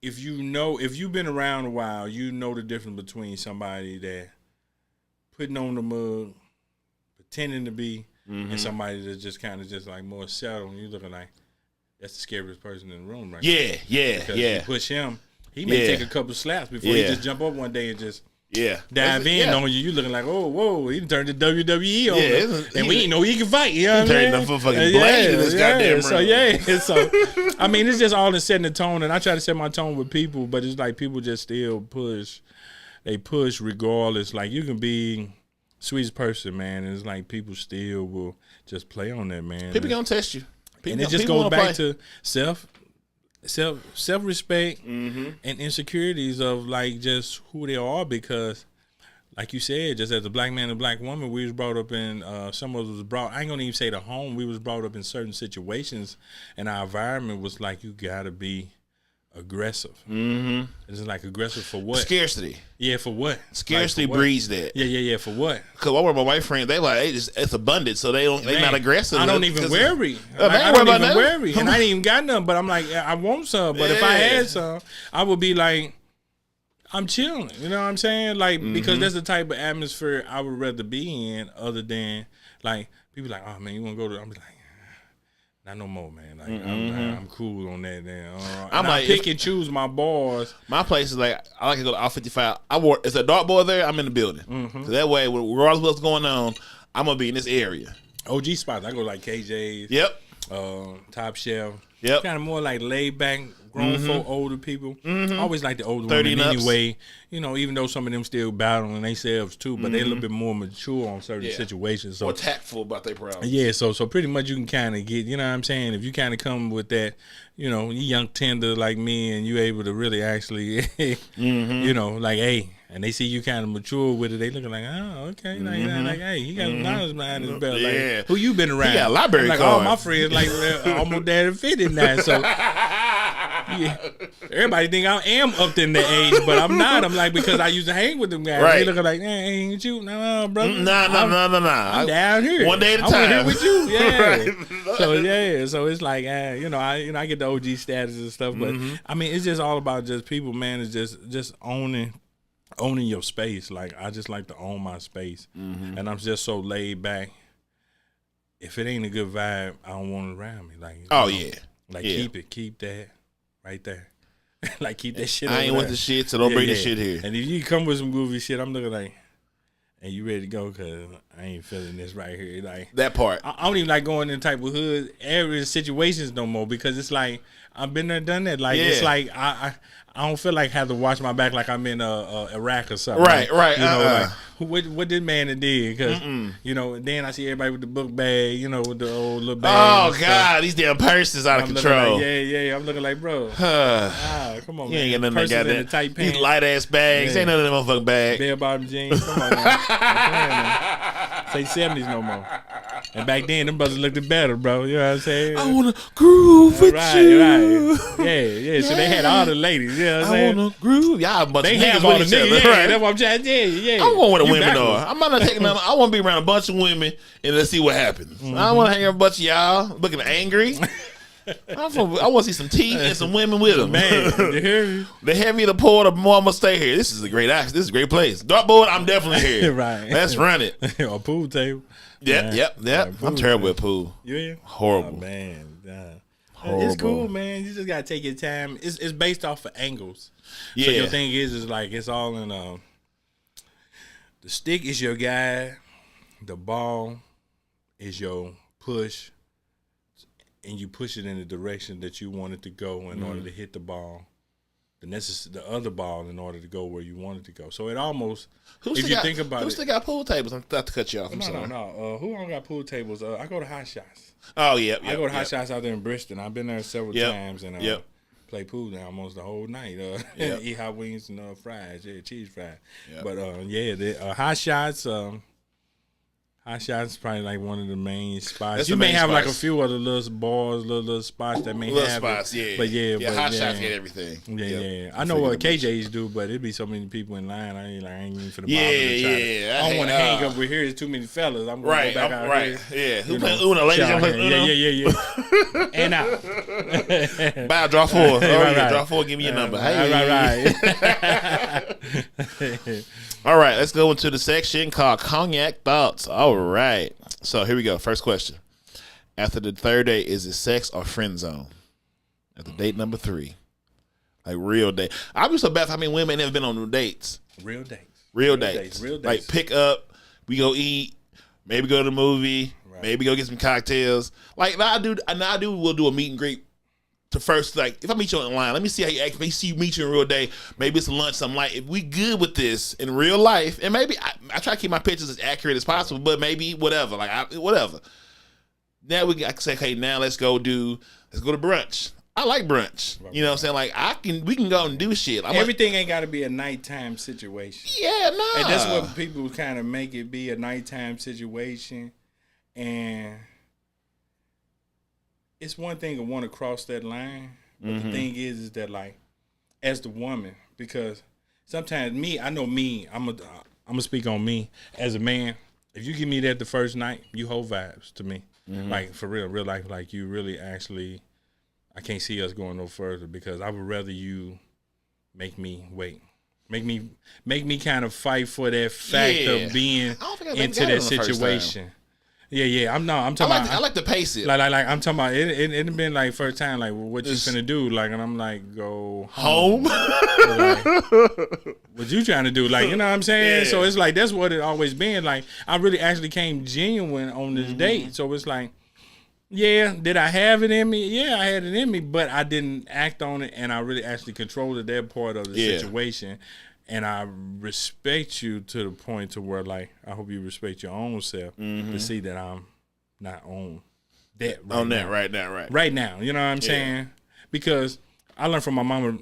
A: if you've been around a while, you know the difference between somebody that putting on the mug, pretending to be, and somebody that's just kind of just like more settled, and you looking like, that's the scariest person in the room right now. Because you push him, he may take a couple slaps before he just jump up one day and just dive in on you. You looking like, oh, whoa, he turned to WWE on him. And we didn't know he could fight. You know what I'm saying?
B: Turned the fucking blade in this goddamn room.
A: So, I mean, it's just all in setting the tone. And I try to set my tone with people, but it's like people just still push. They push regardless. Like, you can be sweetest person, man, and it's like people still will just play on that, man.
B: People gonna test you.
A: And it just goes back to self self respect
B: Mm-hmm.
A: and insecurities of like just who they are, because like you said, just as a black man and a black woman, we was brought up in some of us was brought, I ain't gonna even say the home, we was brought up in certain situations, and our environment was like, you gotta be aggressive.
B: Mm-hmm.
A: It's like aggressive for what?
B: Scarcity.
A: Yeah, for what?
B: Scarcity
A: Like, for what?
B: breeds that.
A: Yeah, for what?
B: Because I work with my white friend, they like, it's abundant, so they not aggressive.
A: I don't even worry.
B: I
A: don't even worry. And I didn't even got nothing, but I'm like, I want some. But if I had some, I would be like, I'm chilling. You know what I'm saying? Like, because that's the type of atmosphere I would rather be in, other than like people like, oh man, you want to go to? I'm like, not no more, man. Like I'm cool on that. Then
B: I'm
A: like,
B: like,
A: pick and choose my bars.
B: My place is like, I like to go to R55. It's a dartboard there. I'm in the building. So that way, regardless of what's going on, I'm gonna be in this area.
A: OG spots. I go like KJ's.
B: Yep.
A: Top Shelf.
B: Yep.
A: Kind of more like laid back, grown folk, older people. I always like the older
B: 30
A: women
B: and ups.
A: anyway. You know, even though some of them still battling themselves too, but they're a little bit more mature on certain situations. So
B: More tactful about their problems.
A: yeah, so pretty much you can kind of get, you know what I'm saying? If you kind of come with that, you know, you young tender like me, and you able to really actually, you know, like, hey, and they see you kind of mature with it, they looking like, oh, okay, like, hey, he got knowledge behind his belt.
B: Yeah.
A: Like, who you been around?
B: He got a library
A: like,
B: card.
A: all my friends, like, almost there to fit in that. So, yeah, everybody think I am up in the age, but I'm not. I'm like, because I used to hang with them guys.
B: Right.
A: They looking like, ain't you? No, brother.
B: Nah.
A: I'm down here.
B: One day at a
A: I'm
B: time.
A: here with you. Yeah.
B: Right.
A: So it's like, you know, I get the OG status and stuff, but I mean, it's just all about just people, man. It's just owning your space. Like, I just like to own my space, and I'm just so laid back. If it ain't a good vibe, I don't want it around me. Like, keep that right there. Like, keep that shit.
B: I ain't with the shit, so don't bring the shit here.
A: And if you come with some goofy shit, I'm looking like, and you ready to go? Cause I ain't feeling this right here. Like
B: That part.
A: I don't even like going in type of hood areas situations no more, because it's like I've been there, done that. Like it's like I don't feel like I have to watch my back like I'm in Iraq or something.
B: Right.
A: You know, like what this man did? Because you know, and then I see everybody with the book bag, you know, with the old little bag.
B: Oh God, these damn purses out of control.
A: Like, yeah. I'm looking like, bro. Come on,
B: You
A: man.
B: ain't got nothing
A: Purses
B: that got
A: in the
B: that.
A: tight
B: These
A: pants.
B: light ass bags.
A: Yeah.
B: Ain't none of them motherfucking bags.
A: Bell bottom jeans. Come on now. Say 70s no more. And back then, them brothers looked better, bro. You know what I'm saying?
B: I wanna groove with you.
A: Right. Yeah. So they had all the ladies. You know what I'm
B: I
A: saying?
B: wanna groove. Y'all a bunch
A: They
B: of
A: have
B: niggas
A: all the
B: with each other.
A: niggas. Yeah,
B: Right.
A: that's what I'm trying to tell you. Yeah.
B: I want where the
A: You
B: women
A: backwards.
B: are. I'm not taking them. I want to be around a bunch of women and let's see what happens. I don't want to hang around a bunch of y'all looking angry. I want to see some teeth and some women with them.
A: Man, you hear me?
B: The heavier the pour, the more I'm gonna stay here. This is a great action. This is a great place. Dartboard, I'm definitely here.
A: Right.
B: Let's run it.
A: A pool table.
B: Yep. I'm terrible at pool.
A: Yeah.
B: Horrible.
A: Oh, man.
B: Horrible.
A: It's cool, man. You just gotta take your time. It's based off of angles.
B: Yeah.
A: So your thing is like it's all in the stick is your guide, the ball is your push, and you push it in the direction that you want it to go in order to hit the ball. The other ball in order to go where you want it to go. So it almost, if you think about
B: who
A: it.
B: still got pool tables? I'm about to cut you off. I'm sorry.
A: No. Who don't got pool tables? I go to Hot Shots.
B: Oh, yeah.
A: I go to Hot Shots out there in Bristol. I've been there several times and
B: Yep.
A: play pool there almost the whole night. Eat hot wings and fries, cheese fries. Yep. But the Hot Shots. Hot Shots is probably like one of the main spots.
B: That's
A: you
B: the
A: may
B: main
A: have like a
B: spots.
A: few other little bars, little spots that may
B: Little
A: have
B: spots,
A: it.
B: yeah.
A: But
B: Hot Shots get everything.
A: Yeah. I know what KJ's do, but it'd be so many people in line. I ain't even for the
B: Yeah.
A: I don't want to hang up with here. There's too many fellas. I'm going to go back out here.
B: Yeah. Who
A: You
B: playing
A: know,
B: Uno? Ladies, y'all
A: shout
B: playing
A: out.
B: Uno?
A: Yeah. And out.
B: Bye, draw 4. Oh, yeah,
A: right.
B: draw 4. Give me your number.
A: Right.
B: All right, let's go into the section called Cognac Thoughts. All right. So here we go. First question. After the third date, is it sex or friend zone? After date number 3. Like real date. I'd be so bad for how many women have been on dates.
A: Real dates.
B: Real dates. Like pick up, we go eat, maybe go to the movie, maybe go get some cocktails. Like now I do we'll do a meet and greet to first, like, if I meet you online, let me see how you act. If I see you meet you in real day, maybe it's a lunch, something like, if we good with this in real life, and maybe I try to keep my pictures as accurate as possible, but maybe whatever, whatever. Now I can say, hey, now let's go to brunch. I like brunch. You know what I'm saying? Like we can go and do shit.
A: Everything ain't got to be a nighttime situation.
B: Yeah, no.
A: And that's what people kind of make it be, a nighttime situation. And it's one thing to want to cross that line, but the thing is that like, as the woman, because sometimes I know me, I'm gonna speak on me as a man. If you give me that the first night, you hold vibes to me. Like for real life, like you really actually, I can't see us going no further because I would rather you make me wait. Make me kind of fight for that fact of being into that situation. Yeah. I'm talking about.
B: I like to pace it.
A: Like I'm talking about. It been like first time. Like, what you finna do? Like, and I'm like, go home. Like, what you trying to do? Like, you know what I'm saying? Yeah. So it's like that's what it always been. Like, I really actually came genuine on this date. So it's like, yeah, did I have it in me? Yeah, I had it in me, but I didn't act on it, and I really actually controlled that part of the situation. And I respect you to the point to where, like, I hope you respect your own self to see that I'm not on that right now. You know what I'm saying? Because I learned from my mama,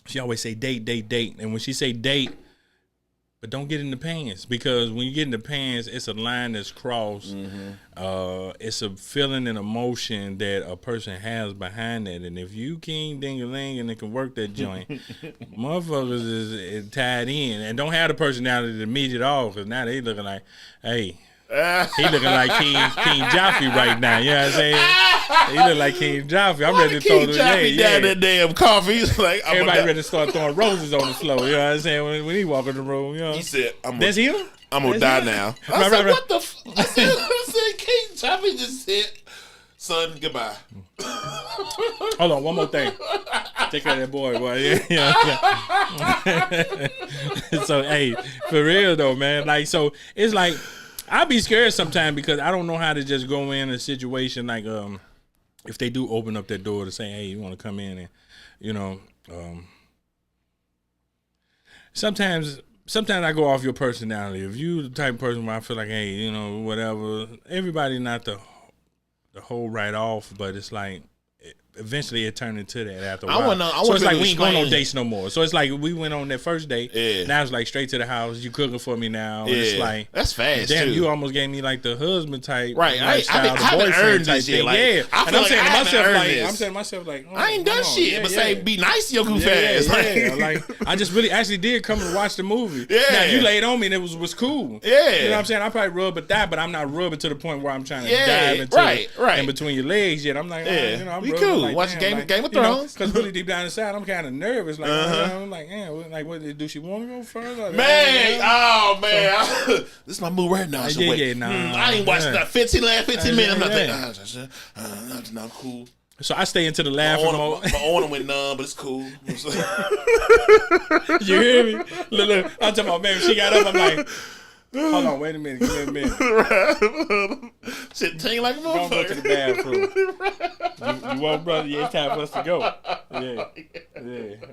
A: she always say date. And when she say date, but don't get in the pants, because when you get in the pants, it's a line that's crossed. It's a feeling and emotion that a person has behind that. And if you king ding-a-ling and it can work that joint, motherfuckers is tied in and don't have the personality to meet it all, because now they looking like, hey, he looking like King Joffrey right now. You know what I'm saying? He look like King Joffrey. I'm ready to throw the
B: down that damn coffee. He's like,
A: everybody ready to start throwing roses on the floor. You know what I'm saying? When he walk in the room, you know.
B: He said,
A: "That's him.
B: I'm gonna die now." I said, "What the?" I said, King Joffrey just said, "Son, goodbye."
A: Hold on, one more thing. Take care of that boy. Yeah. So hey, for real though, man. Like, so it's like, I be scared sometimes because I don't know how to just go in a situation like if they do open up that door to say, hey, you want to come in, and you know, sometimes I go off your personality. If you the type of person where I feel like, hey, you know, whatever, everybody not the whole right off, but it's like eventually it turned into that after a while. So it's like we ain't going on dates no more. So it's like we went on that first date. Yeah. Now it's like straight to the house. You cooking for me now. Yeah. And it's like,
B: that's fast.
A: Damn,
B: too.
A: You almost gave me like the husband type.
B: Right. I haven't earned this shit. Like,
A: yeah. And I'm saying to myself like, oh,
B: I ain't done shit. But say be nice to your goof ass.
A: Like I just really actually did come and watch the movie.
B: Yeah.
A: Now you laid on me and it was cool.
B: Yeah.
A: You know what I'm saying? I probably rub at that, but I'm not rubbing to the point where I'm trying to dive into in between your legs yet. I'm like, you know, I'm
B: we
A: rubbing
B: cool.
A: like,
B: Watch Game of Thrones.
A: Because really deep down inside, I'm kind of nervous. Like, I'm like, like, what do she want to go further?
B: Man, this is my mood right now. So I ain't watched that 15 minutes. I'm not thinking, that's not cool.
A: So I stay into the laughing mode.
B: My owner went numb, but it's cool.
A: You hear me? Look, I'm talking about, man, she got up, I'm like, hold on, wait a minute, give me a minute.
B: Shit, ting like a motherfucker.
A: Don't go to the bathroom. You want, brother? Yeah, it's time for us to go. Yeah.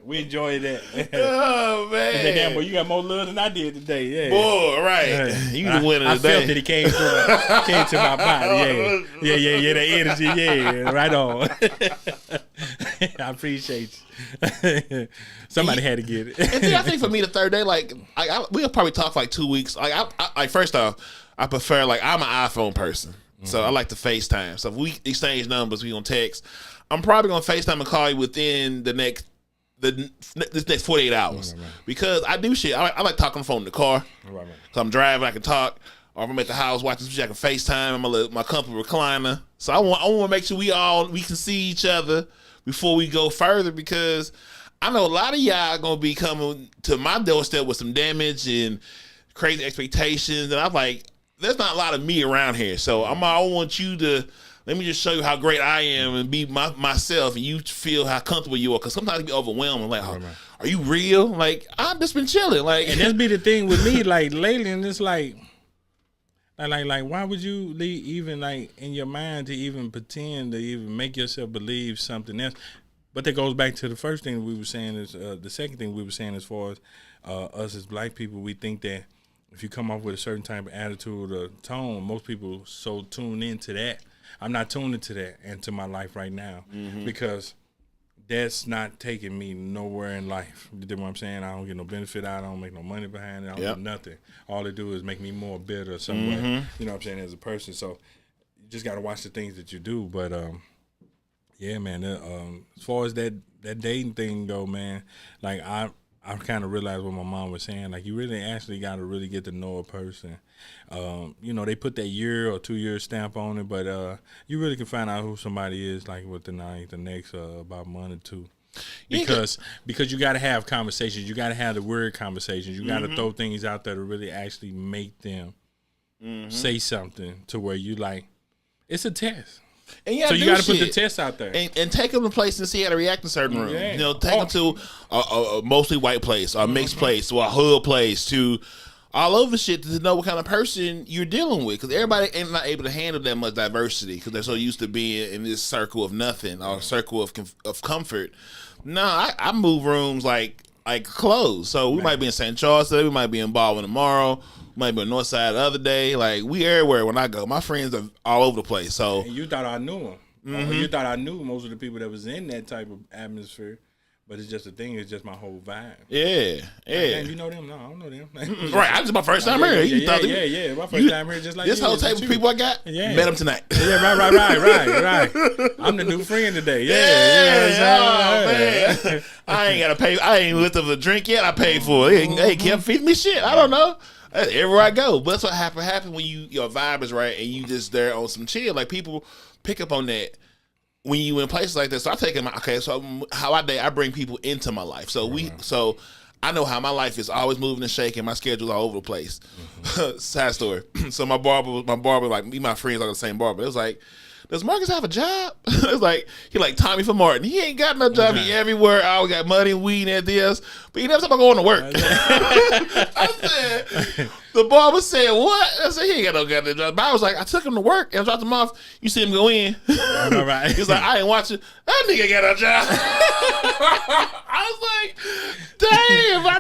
A: We enjoy that.
B: Oh, man.
A: And then, damn, boy, you got more love than I did today. Yeah.
B: Boy, right. You the winner today.
A: I felt that it came to my body. Yeah, that energy. Yeah, right on. I appreciate you. Somebody had to get it.
B: And then I think for me, the third day, like, we'll probably talk for like 2 weeks. Like, first off, I prefer, like, I'm an iPhone person. So I like to FaceTime. So if we exchange numbers, we gonna text. I'm probably gonna FaceTime and call you within this next 48 hours. Right. Because I do shit. I like talking on the phone in the car. Right. So I'm driving, I can talk. Or if I'm at the house watching some shit, I can FaceTime. I'm gonna let my comfy recliner. So I want to make sure we can see each other before we go further, because I know a lot of y'all gonna be coming to my doorstep with some damage and crazy expectations, and I'm like, there's not a lot of me around here. So I want you to let me just show you how great I am and be myself, and you feel how comfortable you are. Because sometimes it be overwhelming. Like, are you real? Like, I've just been chilling. Like,
A: and that's be the thing with me. Like lately, and it's like why would you even like in your mind to even pretend to even make yourself believe something else? But that goes back to the first thing we were saying is the second thing we were saying as far as us as black people, we think that if you come off with a certain type of attitude or tone, most people so tune into that I'm not tuned into that into my life right now because that's not taking me nowhere in life. You know what I'm saying? I don't get no benefit out. I don't make no money behind it. I don't do nothing. All it do is make me more bitter somewhere. You know what I'm saying? As a person. So you just got to watch the things that you do. But yeah, man. As far as that dating thing go, man, like I kind of realized what my mom was saying. Like, you really actually got to really get to know a person. You know, they put that year or 2 year stamp on it, but you really can find out who somebody is like within the next about a month or two. Because you got to have conversations. You got to have the word conversations. You got to throw things out there to really actually make them say something to where you like, it's a test.
B: And
A: so you got to put the test out there
B: and take them to place and see how to react in certain rooms. You know, take them to a mostly white place, or a mixed place, or a hood place, to all over shit to know what kind of person you're dealing with. Because everybody ain't not able to handle that much diversity because they're so used to being in this circle of nothing or circle of comfort. No, I move rooms like clothes. So we might be in St. Charles today. We might be in Baldwin tomorrow. Might be on North Side the other day. Like, we everywhere when I go. My friends are all over the place. So
A: and you thought I knew them. You thought I knew most of the people that was in that type of atmosphere. But it's just the thing. It's just my whole vibe.
B: Yeah.
A: Like, you know them? No, I don't know them.
B: Right. This is my first time here.
A: Yeah. My first time here, just like
B: this whole table of people I got. Met them tonight.
A: Yeah. Right. I'm the new friend today.
B: Man. I ain't gotta pay. I ain't with them a drink yet. I paid for it. Hey, kept feeding me shit. I don't know. Everywhere I go. But that's what happens when your vibe is right and you just there on some chill. Like, people pick up on that when you in places like that. So I take them. Okay, so how I bring people into my life. So so I know how my life is always moving and shaking. My schedule's all over the place. Sad story. So my barber, like, me and my friends are the same barber. It was like, does Marcus have a job? It's like, he like Tommy from Martin. He ain't got no job. He everywhere. I always got money and weed and everything else. But he never talk about going to work. I said, the barber said, what? I said, he ain't got no goddamn job. But I was like, I took him to work and I dropped him off. You see him go in.
A: All right.
B: He's like, I ain't watching. That nigga got a job. I was like, damn, my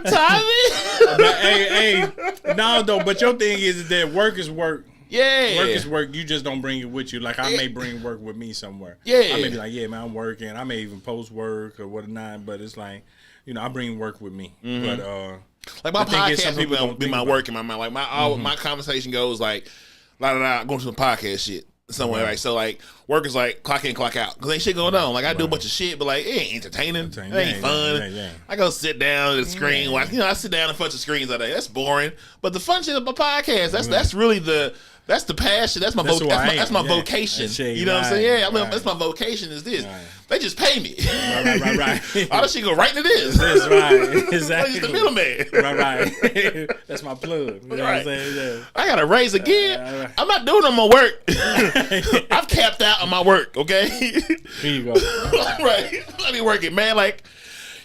B: Tommy.
A: No, though. But your thing is that work is work.
B: Yeah.
A: Work is work. You just don't bring it with you. Like, I may bring work with me somewhere.
B: Yeah.
A: I may be like, yeah, man, I'm working. I may even post work or whatnot. But it's like, you know, I bring work with me. But
B: like, my podcast people don't be my work in my mind. Like, my conversation goes like, going to some podcast shit somewhere. Like, so like, work is like clock in, clock out. Because ain't shit going on. Like, I do a bunch of shit, but like, it ain't entertaining. It ain't fun. I go sit down at the screen. Watch, I sit down and punch the screens all day. That's boring. But the fun shit of my podcast, that's really that's the passion. That's my that's my vocation. You know what I'm saying? Yeah, that's my vocation is this. Right. They just pay me. Right. All that shit go right into this.
A: That's right. Exactly.
B: I'm just the middleman.
A: Right. That's my plug. You know what I'm saying? Yeah.
B: I got to raise again. Right. I'm not doing no more work. I've capped out on my work, okay?
A: Here you go.
B: Right. I be working, man. Like,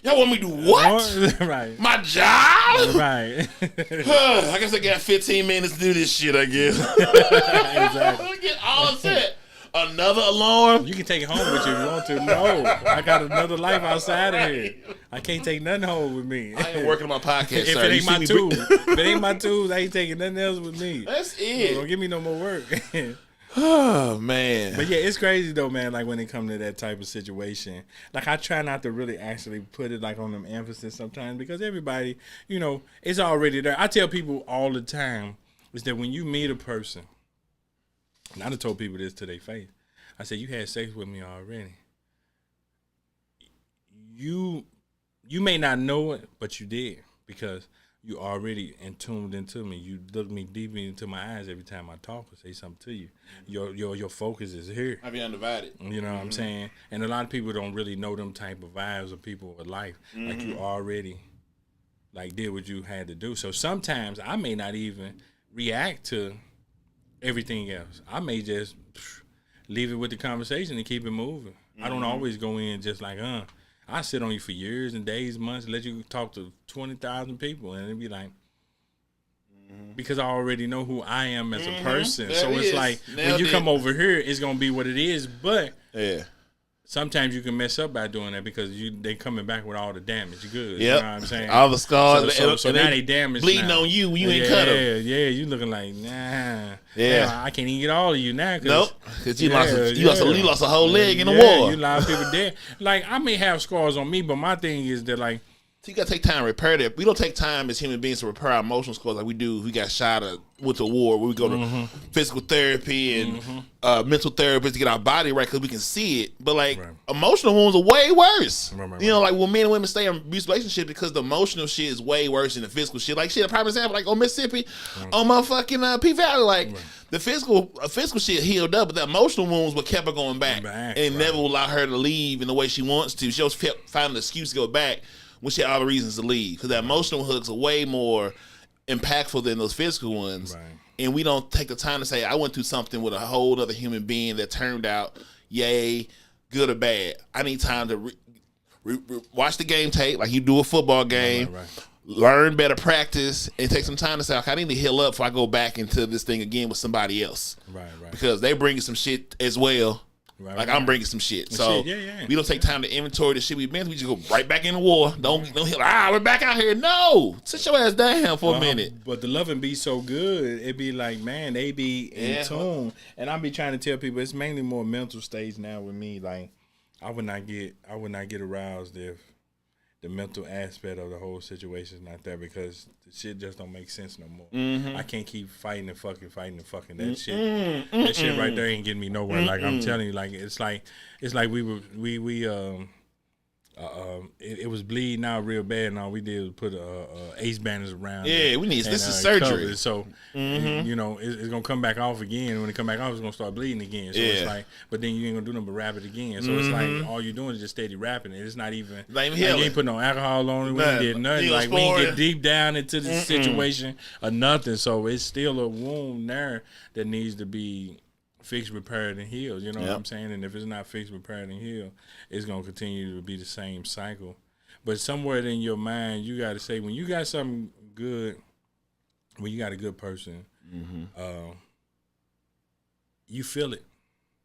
B: y'all want me to do what?
A: Right.
B: My job?
A: Right.
B: I guess I got 15 minutes to do this shit, I guess.
A: Exactly.
B: I get all upset. Another alarm?
A: You can take it home with you if you want to. No. I got another life outside of here. I can't take nothing home with me.
B: I ain't working on my podcast,
A: if
B: sir.
A: It ain't my tools. If it ain't my tools, I ain't taking nothing else with me.
B: That's it.
A: So don't give me no more work.
B: Oh, man.
A: But yeah, it's crazy though, man, like when it comes to that type of situation. Like, I try not to really actually put it like on them emphasis sometimes because everybody, you know, it's already there. I tell people all the time is that when you meet a person, and I done told people this to their face, I said, you had sex with me already. You may not know it, but you did because you already tuned into me. You look me deep into my eyes every time I talk or say something to you. Your focus is here.
B: I be undivided.
A: You know what I'm saying? And a lot of people don't really know them type of vibes of people with life. Like, you already like did what you had to do. So sometimes I may not even react to everything else. I may just leave it with the conversation and keep it moving. I don't always go in just like, I sit on you for years and days, months, let you talk to 20,000 people, and it'd be like, because I already know who I am as a person. So it's like, when you come over here, it's gonna be what it is. But sometimes you can mess up by doing that because they coming back with all the damage goods.
B: Yep.
A: You know what I'm saying?
B: All the scars.
A: So now they damaged.
B: Bleeding
A: now.
B: on you when you ain't cut them.
A: Yeah, you looking like, nah.
B: Yeah.
A: I can't even get all of you now.
B: Nope. Because you lost a whole leg in the war.
A: You a lot of people dead. Like, I may have scars on me, but my thing is that, like,
B: so you gotta take time to repair that. We don't take time as human beings to repair our emotional scars like we do. We got shot or went to war, where we go to physical therapy and mental therapists to get our body right because we can see it. But like emotional wounds are way worse. You know, like when men and women stay in abusive relationships because the emotional shit is way worse than the physical shit. Like shit, a prime example, like on Mississippi, on my fucking P Valley, like the physical shit healed up, but the emotional wounds what kept her going back and never allow her to leave in the way she wants to. She always found an excuse to go back when she had all the reasons to leave, because that emotional hooks are way more impactful than those physical ones. And we don't take the time to say, I went through something with a whole other human being that turned out, yay, good or bad. I need time to watch the game tape like you do a football game, learn better practice, and take some time to say, okay, I need to heal up before I go back into this thing again with somebody else. Because they bring some shit as well. I'm bringing some shit. So we don't take time to inventory the shit we've been through. We just go right back in the war. Don't hit, we're back out here. No. Sit your ass down for a minute.
A: But the loving be so good, it be like, man, they be in tune. And I be trying to tell people it's mainly more mental stage now with me. Like I would not get aroused if the mental aspect of the whole situation is not there, because the shit just don't make sense no more. I can't keep fighting and fucking that shit. That shit right there ain't getting me nowhere. Like I'm telling you, like it's like it was bleeding out real bad, and all we did was put ace bandage around.
B: Yeah, we need this is surgery.
A: So you know it's gonna come back off again. When it come back off, it's gonna start bleeding again. So it's like, but then you ain't gonna do nothing but wrap it again. So it's like all you're doing is just steady wrapping it. It's not even like, you ain't put no alcohol on it. We ain't did nothing. Like we ain't get deep down into the situation or nothing. So it's still a wound there that needs to be fixed, repaired, and healed. You know what I'm saying? And if it's not fixed, repaired, and healed, it's gonna continue to be the same cycle. But somewhere in your mind, you got to say, when you got something good, when you got a good person, you feel it.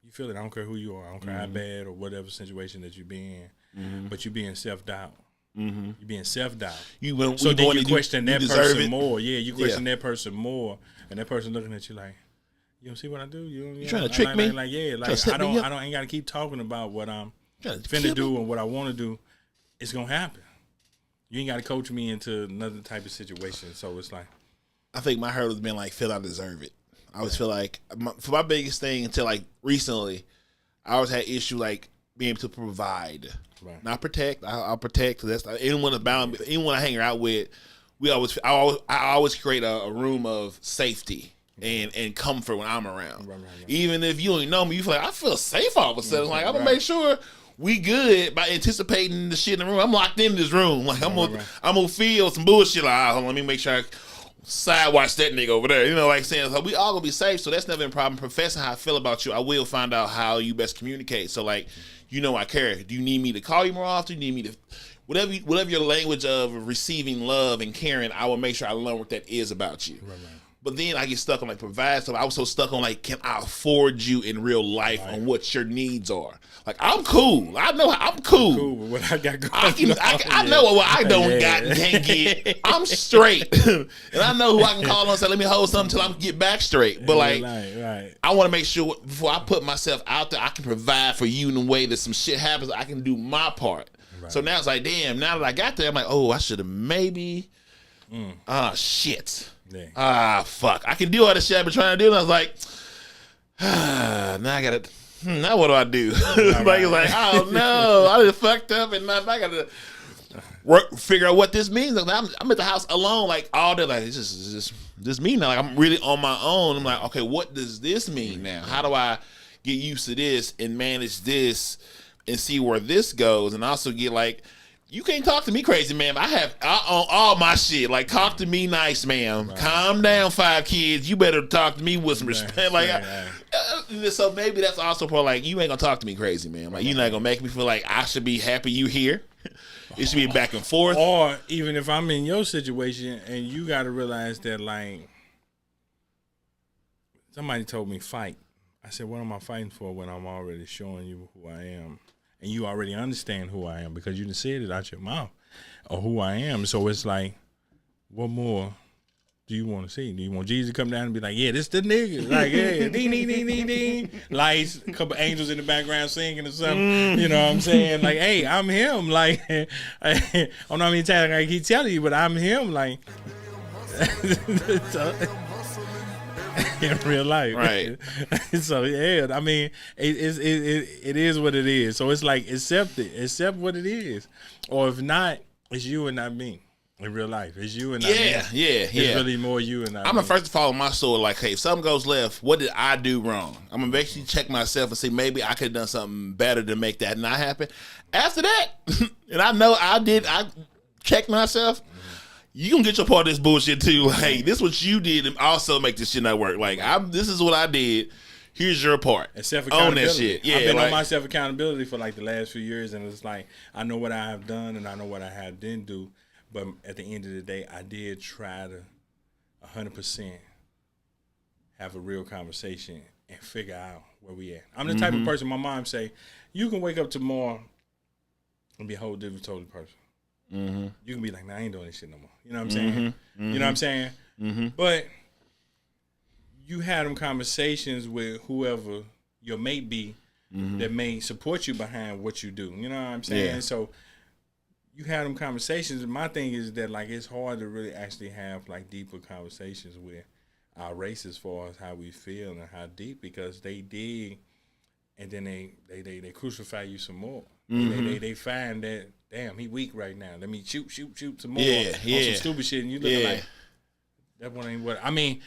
A: You feel it. I don't care who you are. I don't care how bad or whatever situation that you be in, but you be in self-doubt. You be in self-doubt. So then you question that person more. Yeah, you question that person more, and that person looking at you like, you don't see what I do? You
B: trying to trick me?
A: Like I ain't got to keep talking about what I'm finna do and what I want to do. It's gonna happen. You ain't got to coach me into another type of situation. So it's like,
B: I think my hurdle has been like, feel I deserve it. I always feel like for my biggest thing until like recently, I always had issue like being able to provide, not protect. I'll protect. That's anyone I hang out with. I always create a room of safety and comfort when I'm around. Even if you don't know me, you feel like I feel safe all of a sudden. Like I'm gonna make sure we good by anticipating the shit in the room. I'm locked in this room. Like I'm gonna feel some bullshit. Like, let me make sure I side watch that nigga over there. You know, like saying, so we all gonna be safe. So that's never been a problem. Professing how I feel about you, I will find out how you best communicate. So like, I care. Do you need me to call you more often? Do you need me to whatever your language of receiving love and caring? I will make sure I learn what that is about you. But then I get stuck on like provide stuff. I was so stuck on like, can I afford you in real life on what your needs are? Like I'm cool. I know I'm cool.
A: Cool with what I got going
B: I know what I don't got and can't get. I'm straight, and I know who I can call on and say, let me hold something until I get back straight. But like, I want to make sure before I put myself out there, I can provide for you in a way that some shit happens, I can do my part. So now it's like, damn. Now that I got there, I'm like, oh, I should have maybe. Shit. Fuck. I can do all this shit I've been trying to do. And I was like, now I gotta. Now what do I do? It's like, oh no, I just fucked up, and now I gotta figure out what this means. Like, I'm at the house alone, like all day. Like it's just me now. Like I'm really on my own. I'm like, okay, what does this mean now? How do I get used to this and manage this and see where this goes, and also get like. You can't talk to me crazy, ma'am. I own all my shit. Like, talk to me nice, ma'am. Calm down, 5 kids. You better talk to me with some respect. So maybe that's also part, like, you ain't gonna talk to me crazy, man. Like, you're not gonna make me feel like I should be happy you here. It should be back and forth.
A: Or even if I'm in your situation and you gotta realize that, like, somebody told me fight. I said, what am I fighting for when I'm already showing you who I am? and you already understand who I am because you done said it out your mouth or who I am. So it's like, what more do you want to see? Do you want Jesus to come down and be like, yeah, this the nigga? Like, yeah, ding, ding, ding, ding, ding. Lights, a couple angels in the background singing or something. You know what I'm saying? Like, hey, I'm him. Like, I don't know how many times I keep telling you, but I'm him. Like, in real life.
B: Right.
A: So, yeah, I mean, it is what it is. So it's like, accept it. Accept what it is. Or if not, it's you and not me. In real life, it's you and not me.
B: Yeah.
A: It's really more you and not
B: I'm
A: me.
B: the first to follow my soul. Like, hey, if something goes left, what did I do wrong? I'm gonna basically check myself and see maybe I could have done something better to make that not happen. After that, and I know I checked myself. You gonna get your part of this bullshit too. Like, hey, this is what you did and also make this shit not work. Like, this is what I did. Here's your part.
A: And self-accountability.
B: Own that shit. Yeah,
A: I've been on my self-accountability for like the last few years, and it's like I know what I have done and I know what I have didn't do. But at the end of the day, I did try to 100% have a real conversation and figure out where we at. I'm the type of person, my mom say, you can wake up tomorrow and be a whole different totally person. You can be like, nah, I ain't doing this shit no more. You know what I'm saying? You know what I'm saying? But you had them conversations with whoever your mate be that may support you behind what you do. You know what I'm saying?
B: Yeah.
A: So you have them conversations. And my thing is that like it's hard to really actually have like deeper conversations with our race as far as how we feel and how deep, because they dig and then they crucify you some more. They find that, damn, he weak right now. Let me shoot some more on some stupid shit, and you looking like that one ain't what I mean.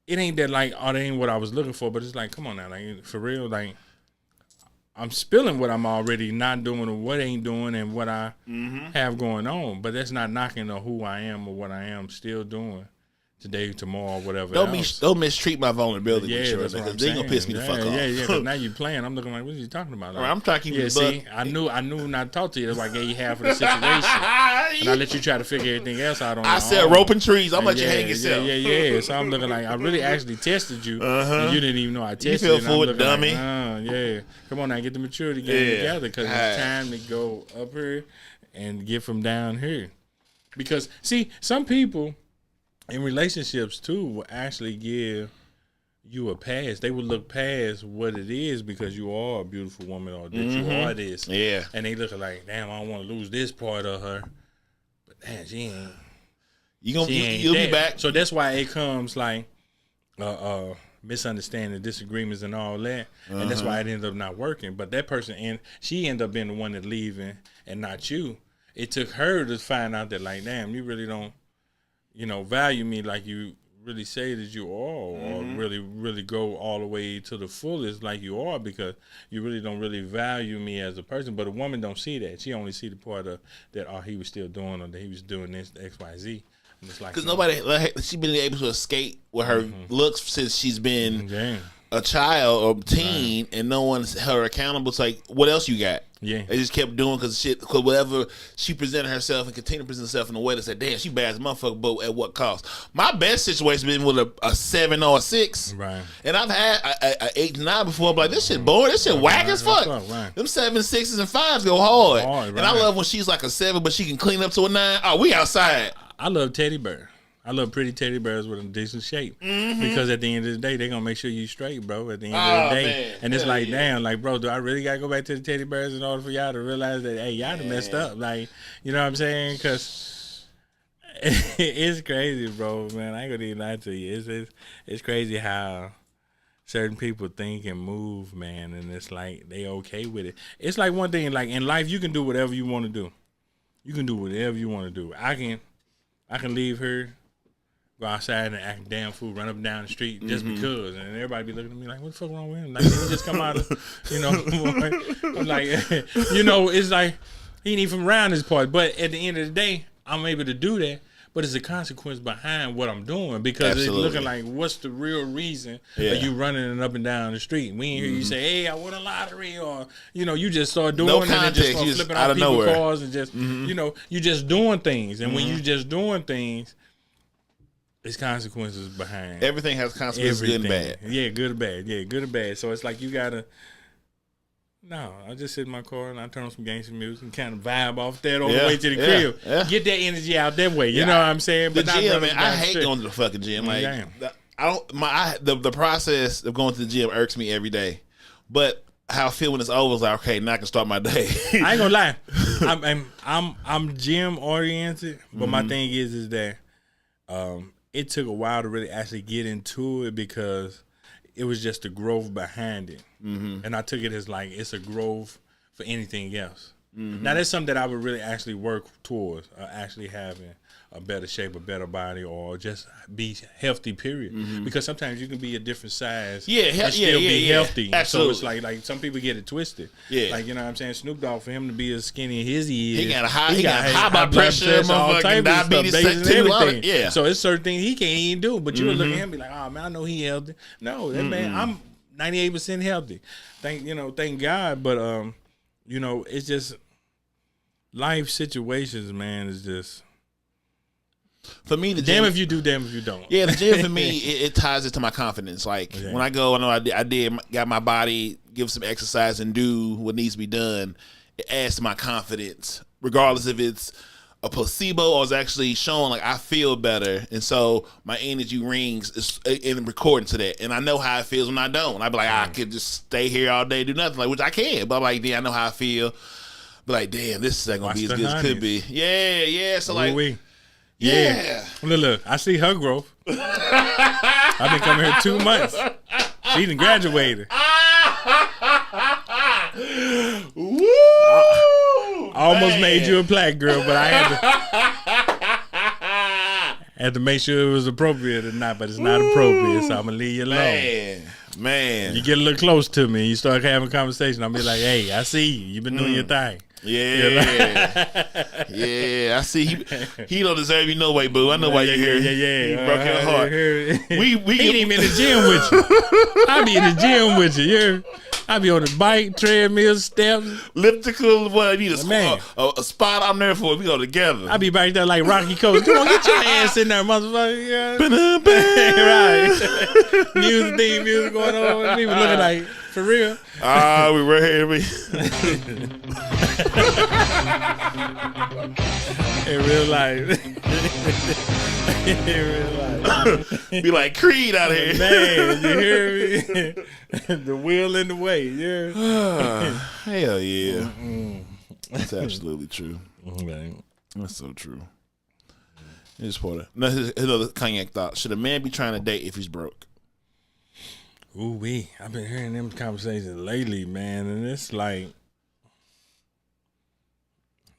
A: It ain't that like, oh, that ain't what I was looking for, but it's like, come on now, like for real, like I'm spilling what I'm already not doing or what ain't doing and what I have going on, but that's not knocking on who I am or what I am still doing today, tomorrow, whatever.
B: Don't mistreat my vulnerability.
A: Yeah, that's what I'm
B: they
A: saying.
B: gonna piss me the fuck off.
A: Yeah, because now you playing. I'm looking like, what are you talking about? Like,
B: I'm trying to keep you
A: see, I knew not to talk to you. That's why I gave you half of the situation, and I let you try to figure everything else out on your own.
B: I said rope and trees. I'm let you hang yourself.
A: Yeah. So I'm looking like I really actually tested you, and you didn't even know I tested you.
B: You feel fooled, dummy.
A: Like, come on now, get the maturity game together, because it's time to go up here and get from down here. Because see, some people in relationships too will actually give you a pass. They would look past what it is because you are a beautiful woman or that you are this.
B: Yeah.
A: And they look like, damn, I don't want to lose this part of her. But damn, she ain't.
B: You'll be back.
A: So that's why it comes like misunderstanding, disagreements and all that. And that's why it ended up not working. But that person, and she ended up being the one that leaving and not you. It took her to find out that like, damn, you really don't, value me like you really say that you are, or really, really go all the way to the fullest like you are, because you really don't really value me as a person. But a woman don't see that. She only see the part of that, he was still doing, or that he was doing this, X, Y, Z. And it's like,
B: because she's been able to escape with her looks since she's been a child or teen, and no one's held her accountable. It's like, what else you got?
A: Yeah,
B: they just kept doing because whatever she presented herself and continued to present herself in a way that said, damn, she bad as a motherfucker, but at what cost? My best situation has been with a 7 or a 6,
A: right? And
B: I've had a 8 to 9 before. I'm like, this shit boring, this shit whack as fuck. Right. Them 7, 6s, and 5s go hard. Right. And I love when she's like a 7, but she can clean up to a 9. Oh, we outside.
A: I love teddy bear. I love pretty teddy bears with a decent shape, because at the end of the day, they're going to make sure you straight, bro, at the end of the day. Man. And it's like, damn, like, bro, do I really got to go back to the teddy bears in order for y'all to realize that, hey, y'all done messed up? Like, you know what I'm saying? Because it's crazy, bro, man. I ain't going to even lie to you. It's crazy how certain people think and move, man, and it's like they okay with it. It's like one thing, like in life, you can do whatever you want to do. You can do whatever you want to do. I can leave her, go outside and act damn fool, run up and down the street just because, and everybody be looking at me like, what the fuck wrong with him? Like, he just come out of, I'm like, it's like he ain't even from around this part. But at the end of the day, I'm able to do that. But it's a consequence behind what I'm doing, because it's looking like, what's the real reason of you running up and down the street? We ain't hear you say, hey, I won a lottery, or, you just start doing it and just start flipping out people's cars and just, you just doing things. And when you just doing things, there's consequences behind
B: everything. Has consequences, everything. Good and bad.
A: Yeah, good or bad. Yeah, good or bad. So it's like you gotta No, I just sit in my car and I turn on some gangster music and kind of vibe off that on the
B: Yeah,
A: way to the
B: yeah,
A: crib.
B: yeah.
A: Get that energy out that way. You
B: Yeah,
A: know what I'm saying?
B: The
A: But not
B: gym,
A: running
B: man. I
A: down the
B: hate
A: street.
B: going to the fucking gym. Like,
A: Damn.
B: I don't. The process of going to the gym irks me every day. But how I feel when it's over is like, okay, now I can start my day.
A: I ain't gonna lie. I'm gym oriented, but my thing is that it took a while to really actually get into it because it was just the growth behind it, and I took it as like it's a growth for anything else. Now that's something that I would really actually work towards, actually having a better shape, a better body, or just be healthy. Period. Because sometimes you can be a different size, and still be healthy.
B: Absolutely.
A: So it's like some people get it twisted.
B: Yeah.
A: Like, you know what I'm saying? Snoop Dogg, for him to be as skinny as he is,
B: He got high blood pressure,
A: all
B: motherfucking
A: type of
B: diabetes,
A: stuff,
B: type 2,
A: everything.
B: yeah.
A: So it's certain things he can't even do. But you would look at him and be like, oh man, I know he healthy. No, that man, I'm 98% healthy. Thank God. But it's just life situations, man, is just
B: for me, the
A: damn
B: gym,
A: if you do, damn if you don't.
B: yeah, the gym for me, it ties into my confidence. Like when I go, I know I got my body, give some exercise and do what needs to be done. It adds to my confidence, regardless if it's a placebo or it's actually showing like I feel better, and so my energy rings is in recording to that. And I know how it feels when I don't. I be like, I could just stay here all day, do nothing, like which I can. But I'm like, I know how I feel. But like, damn, this is gonna be as good as it could be. Yeah. So like.
A: Ooh-wee.
B: Yeah.
A: Look, I see her growth. I've been coming here 2 months. She done graduated.
B: Woo!
A: I almost made you a black girl, but I had to make sure it was appropriate or not, but it's not appropriate, so I'm going to leave you alone.
B: Man.
A: You get a little close to me, you start having a conversation, I'll be like, hey, I see you. You've been doing your thing.
B: Yeah. Yeah, I see. He don't deserve you no way, boo. I know why you're here.
A: Yeah.
B: He broke your heart.
A: He ain't even in the gym with you. I be in the gym with you. I be on the bike, treadmill, steps.
B: Elliptical, what I need
A: Man.
B: a spot I'm there for. We go together.
A: I be back there like Rocky Coast. Come on, get your ass in there, motherfucker. Yeah. Right. Music going on. People looking like, for real.
B: We right here.
A: In real life. In real life.
B: Be like Creed out here.
A: Man, you hear me? The wheel in the way, yeah.
B: Hell yeah. That's absolutely true.
A: Okay.
B: That's so true. Here's Porter. Here's another cognac thought. Should a man be trying to date if he's broke?
A: Ooh-wee. I've been hearing them conversations lately, man, and it's like,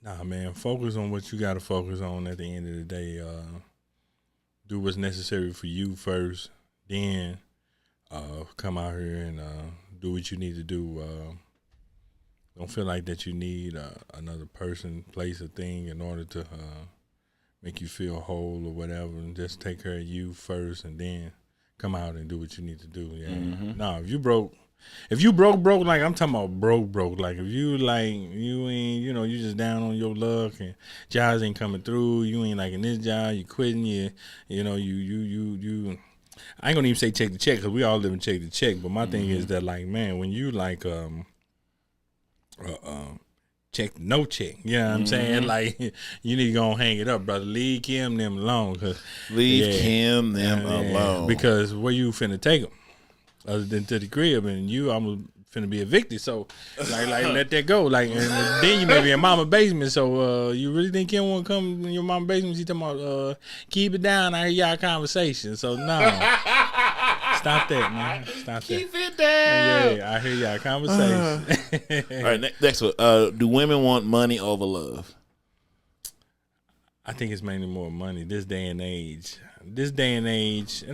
A: nah, man, focus on what you got to focus on at the end of the day. Do what's necessary for you first, then come out here and do what you need to do. Don't feel like that you need another person, place, or thing in order to make you feel whole or whatever, and just take care of you first and then come out and do what you need to do. Yeah. No, if you broke, like I'm talking about broke. Like if you like you ain't, you just down on your luck and jobs ain't coming through. You ain't liking this job. You quitting. You I ain't gonna even say check the check because we all live in check the check. But my thing is that like, man, when you like check no check, you know what I'm saying? Like you need to go and hang it up, brother. Leave Kim them alone.
B: Leave Kim them alone.
A: Because where you finna take them other than to the crib, and I'm finna be evicted. So like let that go. Like and then you may be in mama basement. So you really think Kim want to come in your mama basement? She talking about keep it down. I hear y'all conversation. So no. Stop that, man. Stop
B: Keep
A: that.
B: it down.
A: Yeah, I hear y'all conversation.
B: All right, next one. Do women want money over love?
A: I think it's mainly more money this day and age. And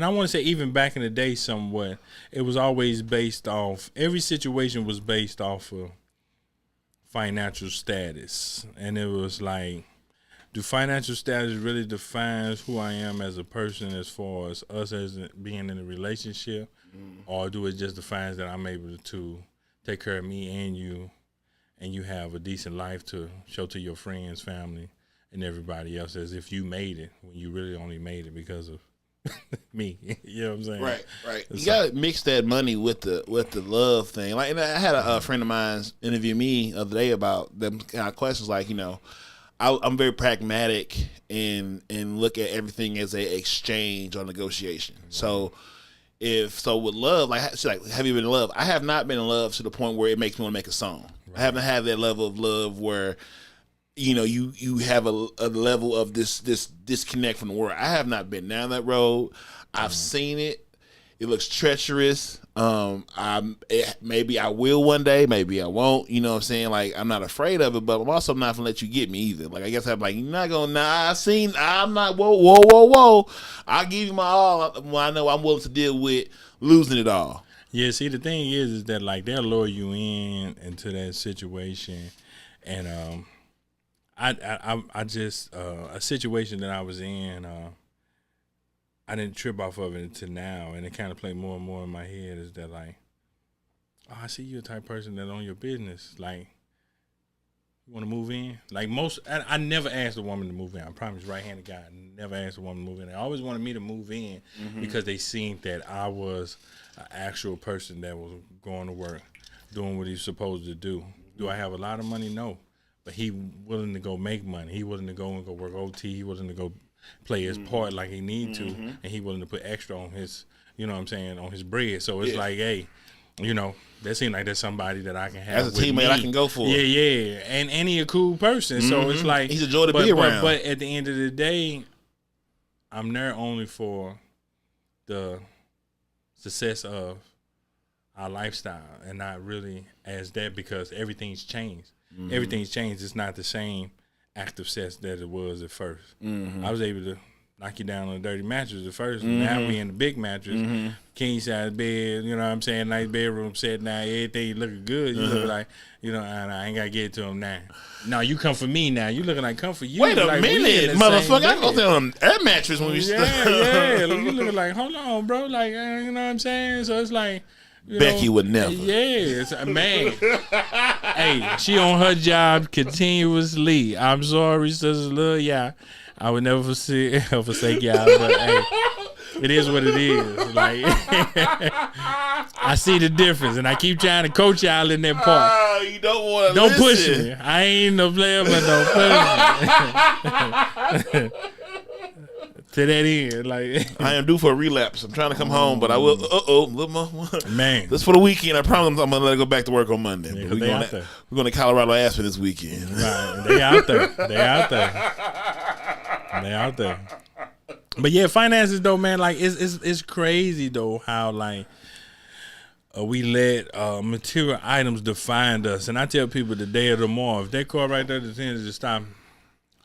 A: I want to say even back in the day somewhat, it was always based off, every situation was based off of financial status. And it was like, do financial status really defines who I am as a person as far as us as being in a relationship? Or do it just defines that I'm able to take care of me and you have a decent life to show to your friends, family, and everybody else as if you made it when you really only made it because of me. You know what I'm saying?
B: Right. You gotta mix that money with the love thing. Like, and I had a friend of mine interview me the other day about them kind of questions. Like, I'm very pragmatic and look at everything as a exchange or negotiation. So with love, like she's like, have you been in love? I have not been in love to the point where it makes me want to make a song. Right. I haven't had that level of love where you have a level of this disconnect from the world. I have not been down that road. I've seen it. It looks treacherous. Maybe I will one day. Maybe I won't. You know what I'm saying? Like, I'm not afraid of it, but I'm also not gonna let you get me either. Like, I guess I'm like, you're not gonna. Nah, I'm not. Whoa. I'll give you my all. Well, I know I'm willing to deal with losing it all.
A: Yeah. See, the thing is that like they'll lure you into that situation, and I just a situation that I was in. I didn't trip off of it until now, and it kind of played more and more in my head. Is that like, oh, I see you a type of person that own your business. Like, you want to move in? Like I never asked a woman to move in. I promise, right-handed guy, I never asked a woman to move in. They always wanted me to move in because they seen that I was an actual person that was going to work, doing what he's supposed to do. Do I have a lot of money? No. But he willing to go make money. He willing to go and go work OT. He willing to go play his part like he need to, and he willing to put extra on his, on his bread. So it's like, hey, that seems like there's somebody that I can have
B: as a teammate I can go for.
A: Yeah. And he a cool person. So it's like
B: he's a joy to be around.
A: But at the end of the day, I'm there only for the success of our lifestyle and not really as that, because everything's changed. Everything's changed. It's not the same active sex that it was at first. I was able to knock you down on a dirty mattress at first. Now we in the big mattress, king size bed, you know what I'm saying, nice bedroom set now, everything looking good. You look like, I ain't got to get to him now. No, you come for me now. You looking like come for you.
B: Wait a
A: like,
B: minute, motherfucker. I go down on air mattress when we
A: Yeah. You looking like, hold on, bro. Like, you know what I'm saying? So it's like,
B: Becky would never.
A: Yes, man. Hey, she on her job continuously. I'm sorry, sisters, love y'all. I would never forsake y'all, but hey, it is what it is. Like, I see the difference, and I keep trying to coach y'all in that part.
B: You don't want to
A: Don't push me. I ain't no player, but don't push me. To that end, like
B: I am due for a relapse. I'm trying to come home, but I will.
A: Man,
B: this for the weekend. I promise I'm gonna let it go back to work on Monday.
A: Yeah,
B: we're going to Colorado Aspen this weekend.
A: Right, they out there. But yeah, finances though, man. Like it's crazy though how like we let material items define us. And I tell people the day of tomorrow, if that car right there decides to stop,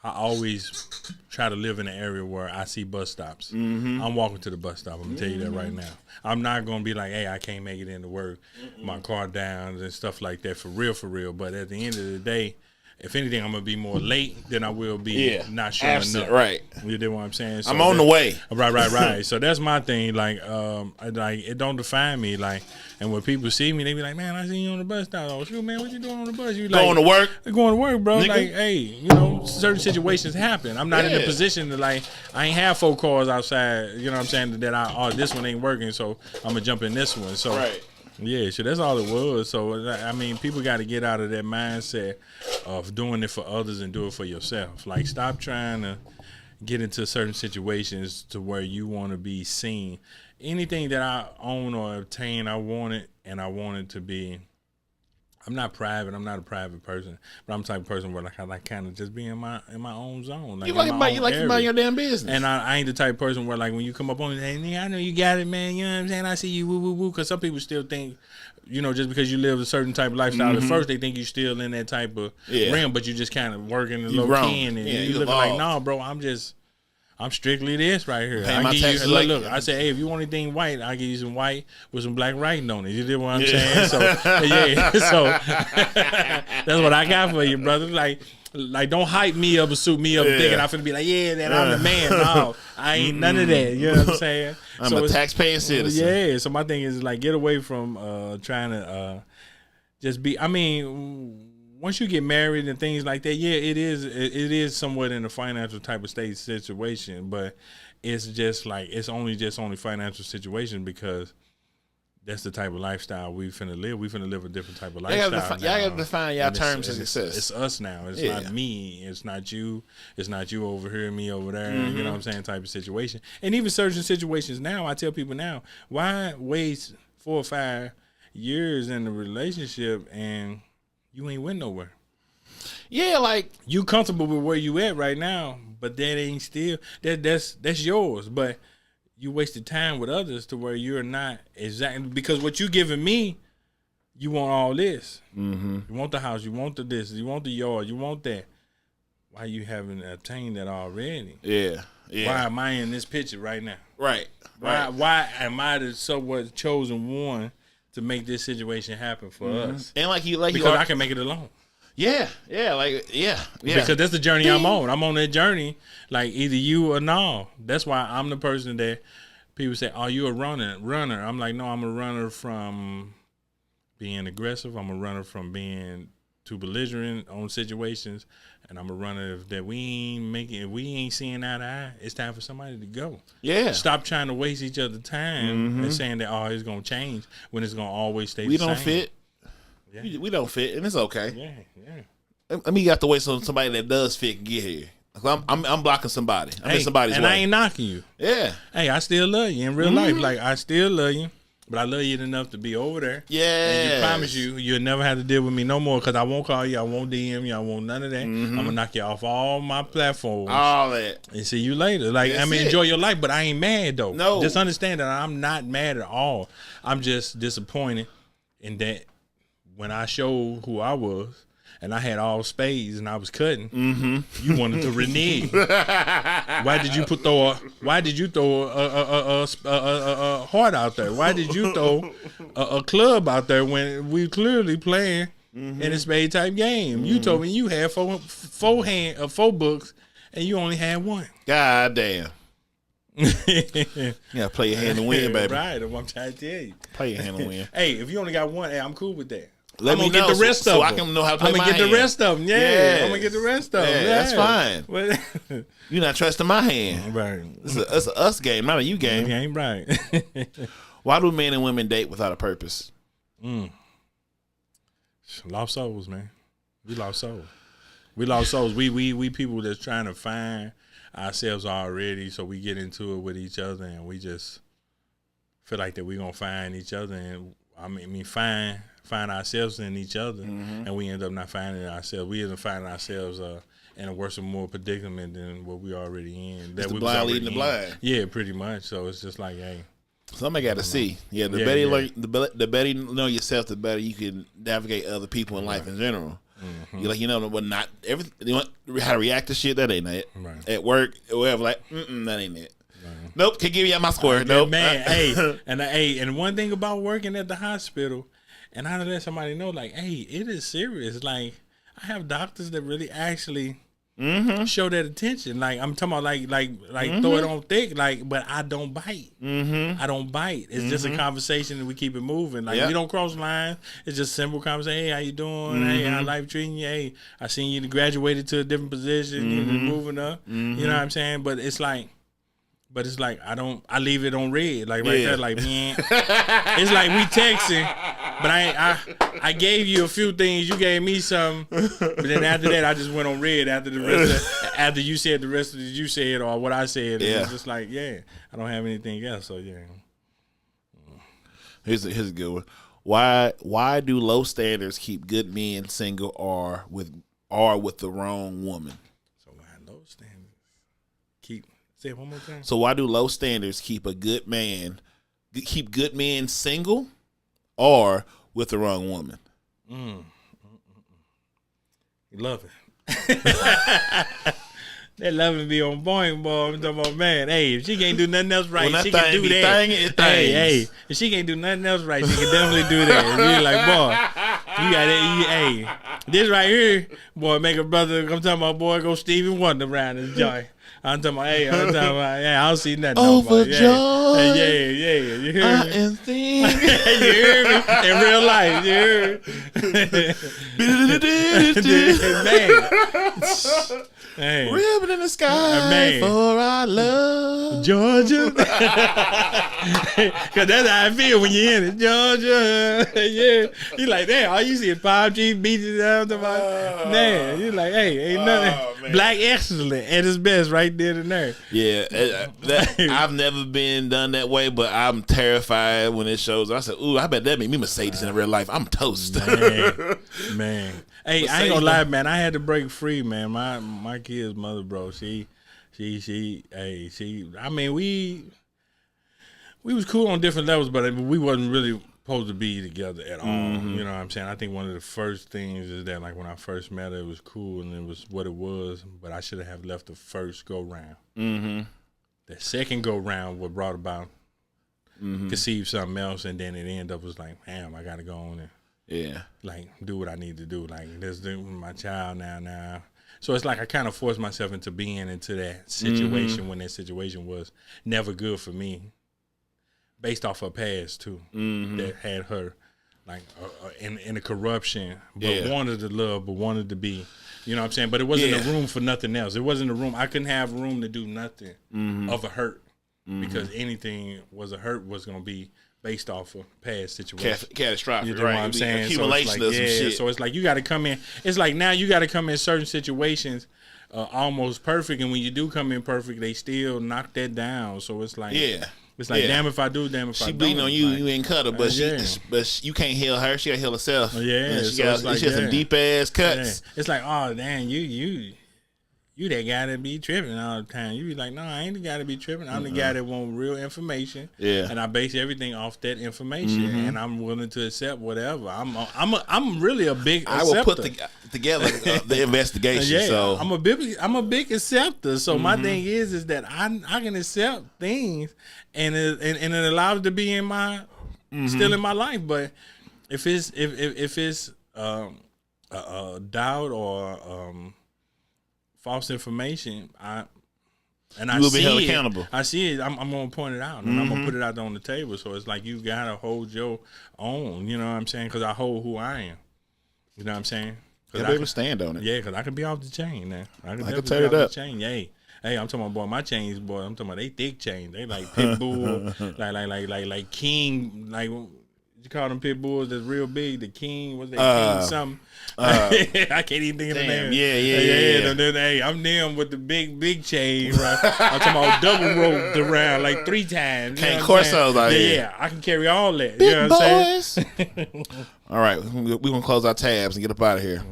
A: I always try to live in an area where I see bus stops. I'm walking to the bus stop. I'm going to tell you that right now. I'm not going to be like, hey, I can't make it into work. My car down and stuff like that for real. But at the end of the day, if anything, I'm going to be more late than I will be not showing up.
B: Right.
A: You know what I'm saying? So
B: I'm on the way.
A: Right. So that's my thing. Like, it don't define me. Like, and when people see me, they be like, man, I seen you on the bus stop. Oh, shoot, man, what you doing on the bus? You like,
B: going to work?
A: Going to work, bro.
B: Nigga.
A: Like, hey, certain situations happen. I'm not in a position to, like, I ain't have 4 cars outside, you know what I'm saying, that this one ain't working, so I'm going to jump in this one. So,
B: right.
A: Yeah, so that's all it was. So, I mean, people got to get out of that mindset of doing it for others and do it for yourself. Like, stop trying to get into certain situations to where you want to be seen. Anything that I own or obtain, I want it, and I want it to be. I'm not private. I'm not a private person, but I'm the type of person where I like kind of just be in my own zone. Like, you
B: mind your damn business.
A: And I ain't the type of person where, like, when you come up on me, hey, I know you got it, man. You know what I'm saying? I see you, woo. Because some people still think, just because you live a certain type of lifestyle at first, they think you still in that type of realm, but you just kind of working low key, and you looking like, no, bro, I'm strictly this right here. Look, I say, hey, if you want anything white, I'll give you some white with some black writing on it. You did what I'm saying? So, so that's what I got for you, brother. Like don't hype me up or suit me up thinking I'm finna be like, that I'm the man. No, I ain't none of that. You know what I'm saying?
B: I'm a taxpaying citizen.
A: Yeah, so my thing is, like, get away from trying to just be, once you get married and things like that, it is somewhat in a financial type of state situation, but it's just like it's only financial situation because that's the type of lifestyle we finna live. We finna live a different type of lifestyle.
B: Y'all gotta define y'all terms of success.
A: It's us now. It's not me. It's not you. It's not you over here, me over there. You know what I'm saying? Type of situation. And even certain situations now, I tell people now, why waste 4 or 5 years in a relationship and you ain't went nowhere?
B: Yeah, like
A: you comfortable with where you at right now, but that ain't still that's yours. But you wasted time with others to where you're not exactly because what you giving me, you want all this. You want the house, you want the this, you want the yard, you want that. Why you haven't attained that already?
B: Yeah.
A: Why am I in this picture right now?
B: Right.
A: Why am I the somewhat chosen one to make this situation happen for us?
B: And
A: because I can make it alone.
B: Yeah.
A: Because that's the journey I'm on. I'm on that journey, like either you or no. That's why I'm the person that people say, "Oh, you a runner?" I'm like, no, I'm a runner from being aggressive. I'm a runner from being too belligerent on situations, and I'm a runner that we ain't seeing eye to eye. It's time for somebody to go.
B: Yeah.
A: Stop trying to waste each other's time and saying that it's gonna change when it's gonna always stay. We
B: don't fit. Yeah. We don't fit, and it's okay.
A: Yeah.
B: Let me got to wait so somebody that does fit can get here. I'm blocking somebody. I'm in somebody's way.
A: I ain't knocking you.
B: Yeah.
A: Hey, I still love you in real life. Like I still love you, but I love you enough to be over there.
B: Yeah.
A: And you promise you'll never have to deal with me no more because I won't call you. I won't DM you. I won't none of that. I'm gonna knock you off all my platforms.
B: All that.
A: And see you later. Like enjoy your life, but I ain't mad though.
B: No.
A: Just understand that I'm not mad at all. I'm just disappointed in that. When I showed who I was, and I had all spades, and I was cutting, you wanted to renege. Why did you throw a heart out there? Why did you throw a club out there when we clearly playing in a spade type game? You told me you had four books, and you only had one.
B: God damn. You gotta play your hand to win, baby.
A: Right, that's what I'm trying to tell you.
B: Play your hand to win.
A: Hey, if you only got one, I'm cool with that.
B: Let me get the rest of them. So I can know how to play my hand.
A: I'm gonna get the rest of them. Yeah. I'm gonna get the rest of them. Yeah,
B: that's fine. You're not trusting my hand.
A: Right.
B: It's a us game, not a you game.
A: Game, right.
B: Why do men and women date without a purpose?
A: Lost souls, man. We lost souls. We people that's trying to find ourselves already, so we get into it with each other, and we just feel like that we're gonna find each other, and find ourselves in each other, and we end up not finding ourselves. We end up finding ourselves in a worse or more predicament than what we already in.
B: That we blind leading the blind.
A: Yeah, pretty much. So it's just like, hey,
B: somebody got to see. Yeah, the better you know yourself, the better you can navigate other people in life in general. You're like, but not everything. You know how to react to shit. That ain't it. Right. At work, or whatever. Like, that ain't it. Right. Nope, can't give you my score. Nope,
A: man. And one thing about working at the hospital. And I let somebody know, like, hey, it is serious. Like, I have doctors that really actually show that attention. Like, I'm talking about, like throw it on thick. Like, but I don't bite. I don't bite. It's just a conversation and we keep it moving. Like, we don't cross lines. It's just simple conversation. Hey, how you doing? Hey, how life treating you? Hey, I seen you graduated to a different position. You're moving up. You know what I'm saying? But it's like I leave it on red, like right there, like man. It's like we texting, but I gave you a few things, you gave me some, but then after that I just went on red after the rest after you said the rest of it you said or what I said. And it's just like I don't have anything else, so
B: Here's a good one. Why do low standards keep good men single or with the wrong woman?
A: So why low standards keep. Say it one more time.
B: So why do low standards keep good men single or with the wrong woman?
A: Love it. That loving be on point, boy. I'm talking about, man. Hey, if she can't do nothing else right, she can do that. Hey, if she can't do nothing else right, she can definitely do that. And you're like, boy, you got it. Hey, this right here, boy, make a brother. I'm talking about, boy, go Stevie Wonder around this joint. I'm talking about, I don't see nothing.
B: Overjoyed.
A: Yeah. You hear
B: I
A: me?
B: am thinking.
A: You hear me? In real life, you hear me? Man. Hey.
B: Ribbon in the sky
A: Man.
B: for our love.
A: Georgia. Cause that's how I feel when you're in it. Georgia. Yeah. You like, damn, all you see is palm trees, beaches down to my man. You like, hey, ain't nothing. Black excellent at its best right there and there.
B: Yeah. I've never been done that way, but I'm terrified when it shows. I said, ooh, I bet that made me Mercedes in real life. I'm toast.
A: Man. Hey, I ain't gonna lie, man. I had to break free, man. My kid's mother, bro. I mean, we was cool on different levels, but we wasn't really supposed to be together at all. You know what I'm saying? I think one of the first things is that, like, when I first met her, it was cool and it was what it was, but I should have left the first go round. The second go round what brought about conceive something else, and then it ended up was like, damn, I gotta go on and like do what I need to do. Like, let's do my child now. So it's like I kind of forced myself into being into that situation when that situation was never good for me, based off her past too, that had her like in the corruption, but wanted to love, but wanted to be, you know what I'm saying? But it wasn't a room for nothing else. It wasn't a room. I couldn't have room to do nothing of a hurt because anything was a hurt was going to be based off of past situation.
B: Catastrophic,
A: you know
B: right?
A: what I'm saying?
B: Accumulation
A: So
B: of some shit.
A: So it's like you got to come in. It's like now you got to come in certain situations almost perfect, and when you do come in perfect, they still knock that down. So it's like it's like damn if I do, damn if I don't.
B: She bleeding on you,
A: like,
B: you ain't cut her, but you can't heal her. She gotta heal herself. She got some deep ass cuts.
A: It's like, oh damn, you that guy that be tripping all the time. You be like, no, I ain't the guy that be tripping. I'm the guy that want real information. Yeah. And I base everything off that information, and I'm willing to accept whatever. I'm really a big acceptor.
B: I will put together the investigation. So
A: I'm a big acceptor. So my thing is that I can accept things, and it allows to be in my still in my life. But if it's a doubt or false information, I
B: will be held accountable.
A: I see it. I'm gonna point it out, and I'm gonna put it out on the table. So it's like you gotta hold your own. You know what I'm saying? Because I hold who I am. You know what I'm saying?
B: You'll be able to stand on it.
A: Yeah, because I can be off the chain now. I
B: can tear it up.
A: The chain. Hey, I'm talking about, boy, my chains, boy. I'm talking about they thick chains. They like pit bull, like king, like. You call them pit bulls that's real big. The king, what's that? King something. I can't even think of the name.
B: Yeah.
A: Hey, I'm them with the big chain. Right? I'm talking about double roped around like 3 times.
B: Can't Corsos out here.
A: Yeah, I can carry all that.
B: Big
A: you know what I'm saying?
B: All right, we're gonna close our tabs and get up out of here.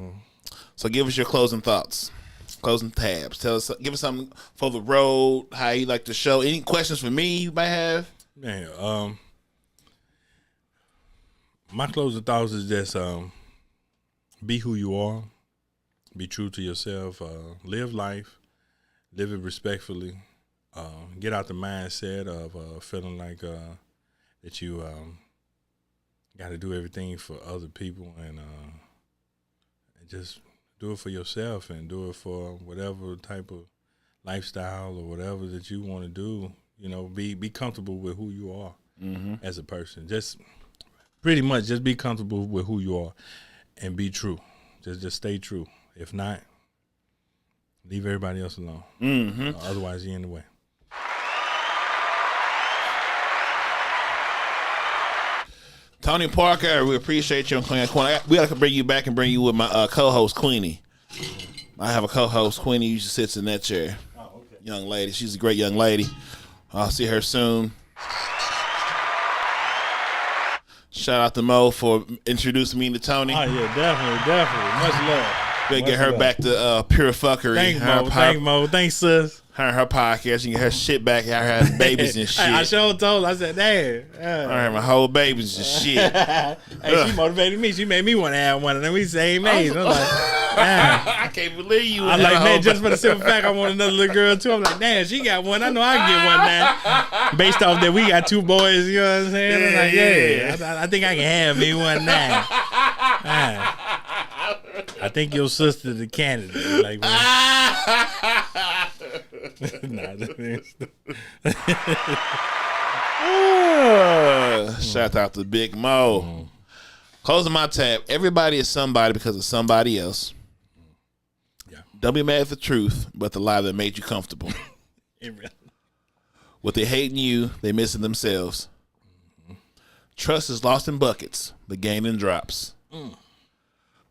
B: So give us your closing thoughts. Closing tabs. Give us something for the road. How you like the show? Any questions for me you might have?
A: Man, my closing thoughts is just be who you are, be true to yourself, live life, live it respectfully, get out the mindset of feeling like that you got to do everything for other people, and just do it for yourself and do it for whatever type of lifestyle or whatever that you want to do. You know, be comfortable with who you are as a person. Just pretty much just be comfortable with who you are and be true. Just stay true. If not, leave everybody else alone. Otherwise, you're in the way.
B: Tony Parker, we appreciate you on Cognac Corner. We got to bring you back and bring you with my co-host, Queenie. I have a co-host, Queenie, who sits in that chair. Oh, okay. Young lady. She's a great young lady. I'll see her soon. Shout out to Mo for introducing me to Tony.
A: Oh, yeah, definitely. Much love.
B: Better get her back to pure fuckery.
A: Thanks, Mo. Thanks, sis.
B: Her and her podcast. You can get her shit back. Her having babies and shit.
A: I sure told her. I said, damn.
B: I had my whole babies and shit.
A: Hey, she motivated me. She made me want to have one of them. We same age. I'm like, damn.
B: I can't believe you.
A: I'm like, man, just for the simple fact, I want another little girl too. I'm like, damn, she got one. I know I can get one now. Based off that we got 2 boys, you know what I'm saying? I'm like, I think I can have me one now. I think your sister the candidate. Like,
B: shout out to Big Mo. Closing my tab. Everybody is somebody because of somebody else.
A: Yeah.
B: Don't be mad at the truth, but the lie that made you comfortable. What they hating you, they missing themselves. Trust is lost in buckets, but gained in drops.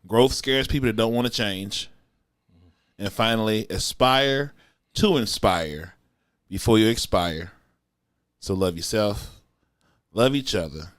B: Growth scares people that don't want to change. And finally, aspire to inspire before you expire. So love yourself, love each other,